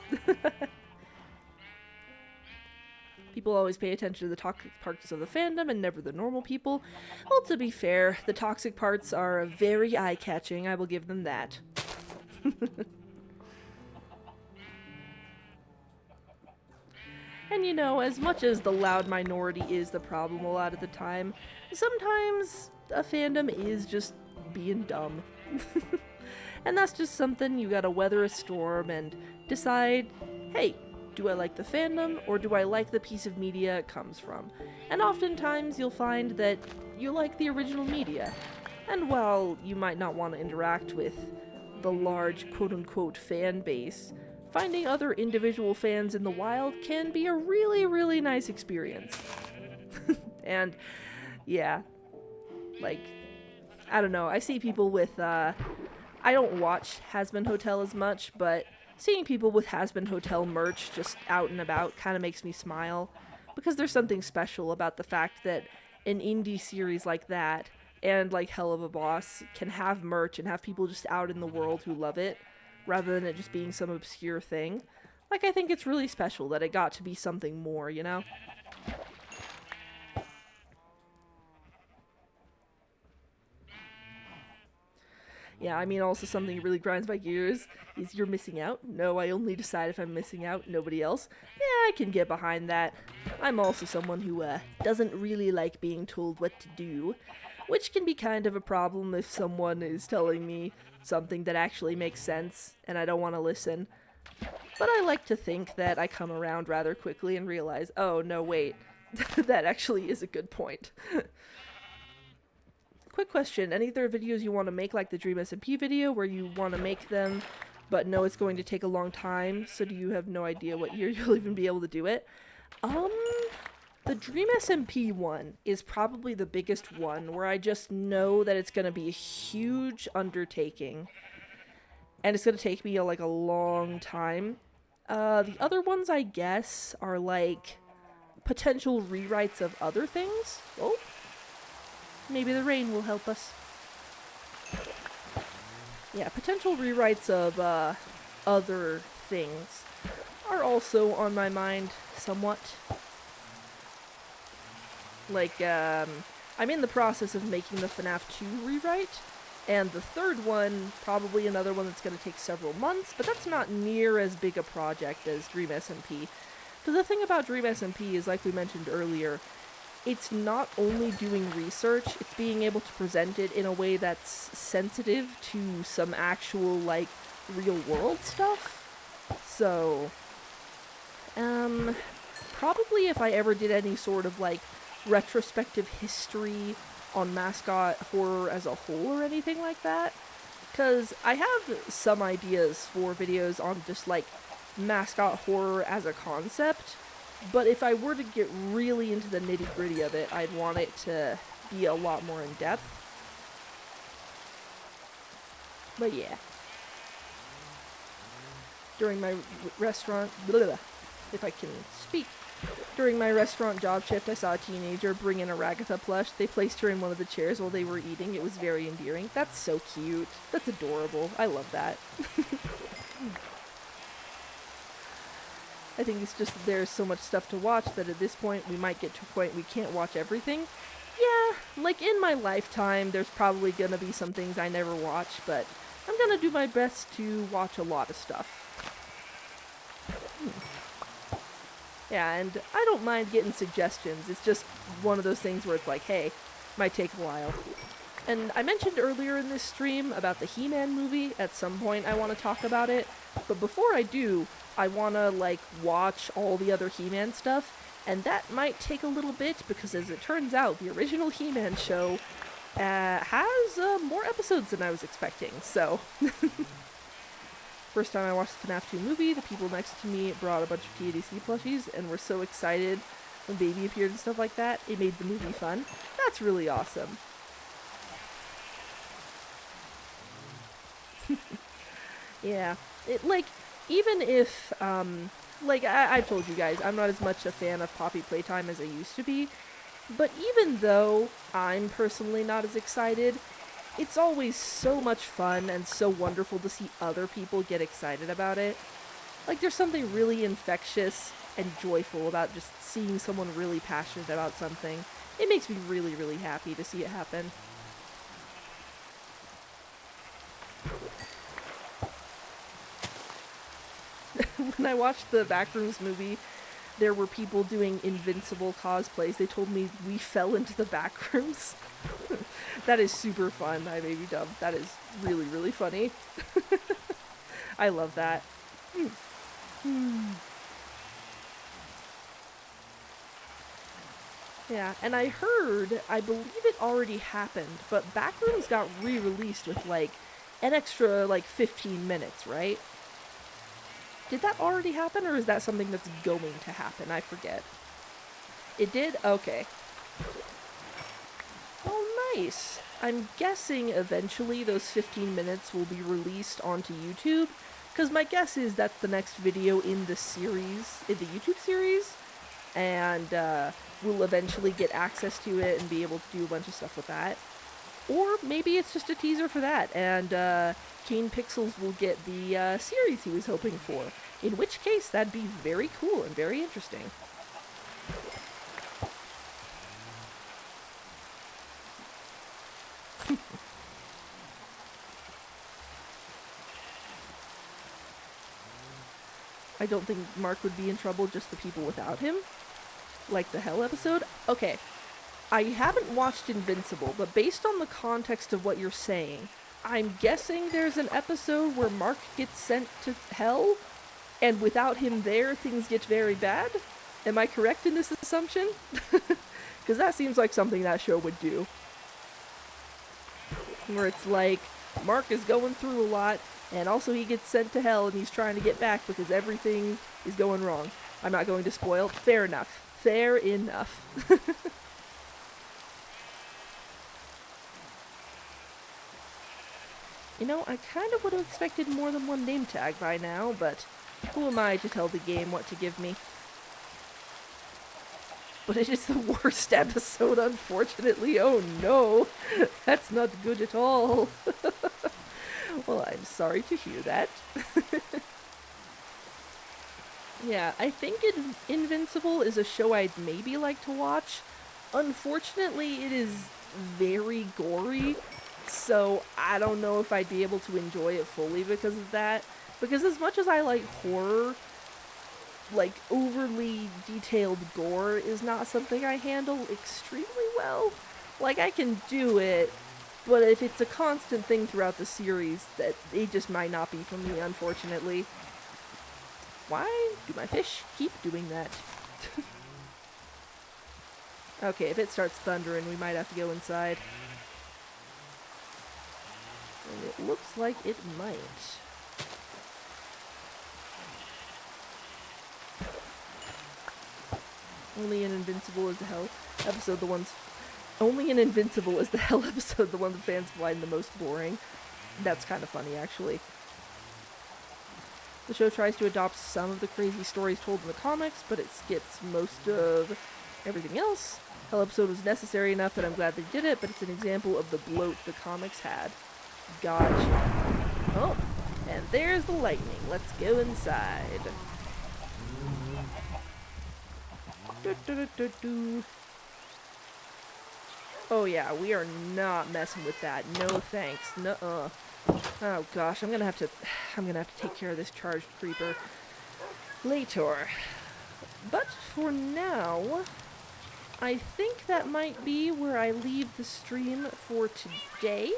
People always pay attention to the toxic parts of the fandom and never the normal people. Well, to be fair, the toxic parts are very eye-catching, I will give them that. And you know, as much as the loud minority is the problem a lot of the time, sometimes a fandom is just being dumb. And that's just something you gotta weather a storm and decide, hey, do I like the fandom or do I like the piece of media it comes from? And oftentimes you'll find that you like the original media. And while you might not want to interact with the large quote-unquote fan base, finding other individual fans in the wild can be a really, really nice experience. And, yeah, like, I don't know, I see people with, I don't watch Hazbin Hotel as much, but seeing people with Hazbin Hotel merch just out and about kind of makes me smile, because there's something special about the fact that an indie series like that, and like Hell of a Boss, can have merch and have people just out in the world who love it, rather than it just being some obscure thing. Like, I think it's really special that it got to be something more, you know? Yeah, I mean, also something that really grinds my gears is you're missing out. No, I only decide if I'm missing out, nobody else. Yeah, I can get behind that. I'm also someone who doesn't really like being told what to do, which can be kind of a problem if someone is telling me something that actually makes sense and I don't want to listen. But I like to think that I come around rather quickly and realize, oh, no, wait, that actually is a good point. Quick question, any other videos you want to make, like the Dream SMP video, where you want to make them, but know it's going to take a long time, so do you have no idea what year you'll even be able to do it? The Dream SMP one is probably the biggest one, where I just know that it's going to be a huge undertaking, and it's going to take me, like, a long time. The other ones, I guess, are, like, potential rewrites of other things. Oh. Maybe the rain will help us. Yeah, potential rewrites of other things are also on my mind somewhat. Like, I'm in the process of making the FNAF 2 rewrite, and the third one, probably another one that's going to take several months, but that's not near as big a project as Dream SMP. Because the thing about Dream SMP is, like we mentioned earlier, it's not only doing research, it's being able to present it in a way that's sensitive to some actual, like, real world stuff. So, probably if I ever did any sort of, like, retrospective history on mascot horror as a whole or anything like that, because I have some ideas for videos on just, like, mascot horror as a concept, but if I were to get really into the nitty-gritty of it, I'd want it to be a lot more in-depth. But yeah. During my restaurant... if I can speak. During my restaurant job shift, I saw a teenager bring in a Ragatha plush. They placed her in one of the chairs while they were eating. It was very endearing. That's so cute. That's adorable. I love that. I think it's just that there's so much stuff to watch that at this point we might get to a point we can't watch everything. Yeah, like in my lifetime, there's probably gonna be some things I never watch, but I'm gonna do my best to watch a lot of stuff. Yeah, and I don't mind getting suggestions. It's just one of those things where it's like, hey, might take a while. And I mentioned earlier in this stream about the He-Man movie. At some point I want to talk about it. But before I do, I want to, like, watch all the other He-Man stuff. And that might take a little bit because, as it turns out, the original He-Man show has more episodes than I was expecting. So... First time I watched the FNAF 2 movie, the people next to me brought a bunch of TADC plushies and were so excited when Baby appeared and stuff like that. It made the movie fun. That's really awesome. Yeah. It, like, even if, like, I've told you guys, I'm not as much a fan of Poppy Playtime as I used to be, but even though I'm personally not as excited, it's always so much fun and so wonderful to see other people get excited about it. Like, there's something really infectious and joyful about just seeing someone really passionate about something. It makes me really, really happy to see it happen. When I watched the Backrooms movie, there were people doing Invincible cosplays. They told me we fell into the backrooms. That is super fun, I Baby Dub. That is really, really funny. I love that. Yeah, and I heard, I believe it already happened, but Backrooms got re-released with, like, an extra, like, 15 minutes, right? Did that already happen, or is that something that's going to happen? I forget. It did? Okay. Well, nice. I'm guessing eventually those 15 minutes will be released onto YouTube, because my guess is that's the next video in the series, in the YouTube series, and we'll eventually get access to it and be able to do a bunch of stuff with that. Or maybe it's just a teaser for that, and Kane Pixels will get the series he was hoping for. In which case, that'd be very cool and very interesting. I don't think Mark would be in trouble, just the people without him. Like the Hell episode. Okay, I haven't watched Invincible, but based on the context of what you're saying, I'm guessing there's an episode where Mark gets sent to Hell, and without him there, things get very bad? Am I correct in this assumption? Because that seems like something that show would do. Where it's like, Mark is going through a lot, and also he gets sent to Hell, and he's trying to get back because everything is going wrong. I'm not going to spoil. Fair enough. Fair enough. You know, I kind of would have expected more than one name tag by now, but who am I to tell the game what to give me? But it is the worst episode, unfortunately. Oh no, that's not good at all. Well, I'm sorry to hear that. Yeah, I think Invincible is a show I'd maybe like to watch. Unfortunately, it is very gory, so I don't know if I'd be able to enjoy it fully because of that. Because as much as I like horror, like, overly detailed gore is not something I handle extremely well. Like, I can do it, but if it's a constant thing throughout the series, that it just might not be for me, unfortunately. Why do my fish keep doing that? Okay, if it starts thundering, we might have to go inside. And it looks like it might. Only an Invincible is the hell episode, the ones... Only an Invincible is the hell episode, the one the fans find the most boring. That's kind of funny, actually. The show tries to adopt some of the crazy stories told in the comics, but it skips most of everything else. Hell episode was necessary enough that I'm glad they did it, but it's an example of the bloat the comics had. Gotcha. Oh, and there's the lightning. Let's go inside. Oh yeah, we are not messing with that. No thanks. Nuh-uh. Oh gosh, I'm gonna have to take care of this charged creeper later. But for now, I think that might be where I leave the stream for today.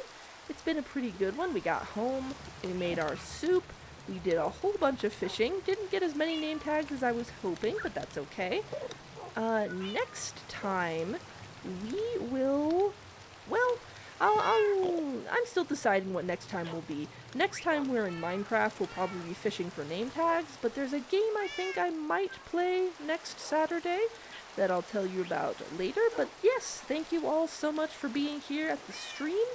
It's been a pretty good one. We got home, we made our soup, we did a whole bunch of fishing. Didn't get as many name tags as I was hoping, but that's okay. Next time, we will... Well, I'm still deciding what next time will be. Next time we're in Minecraft, we'll probably be fishing for name tags, but there's a game I think I might play next Saturday that I'll tell you about later. But yes, thank you all so much for being here at the stream.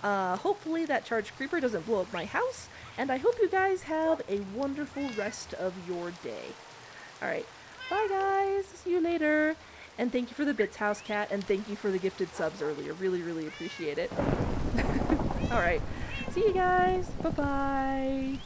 Hopefully that charged creeper doesn't blow up my house, and I hope you guys have a wonderful rest of your day. Alright, bye guys, see you later. And thank you for the Bits House Cat, and thank you for the gifted subs earlier. Really, really appreciate it. Alright, see you guys. Bye-bye.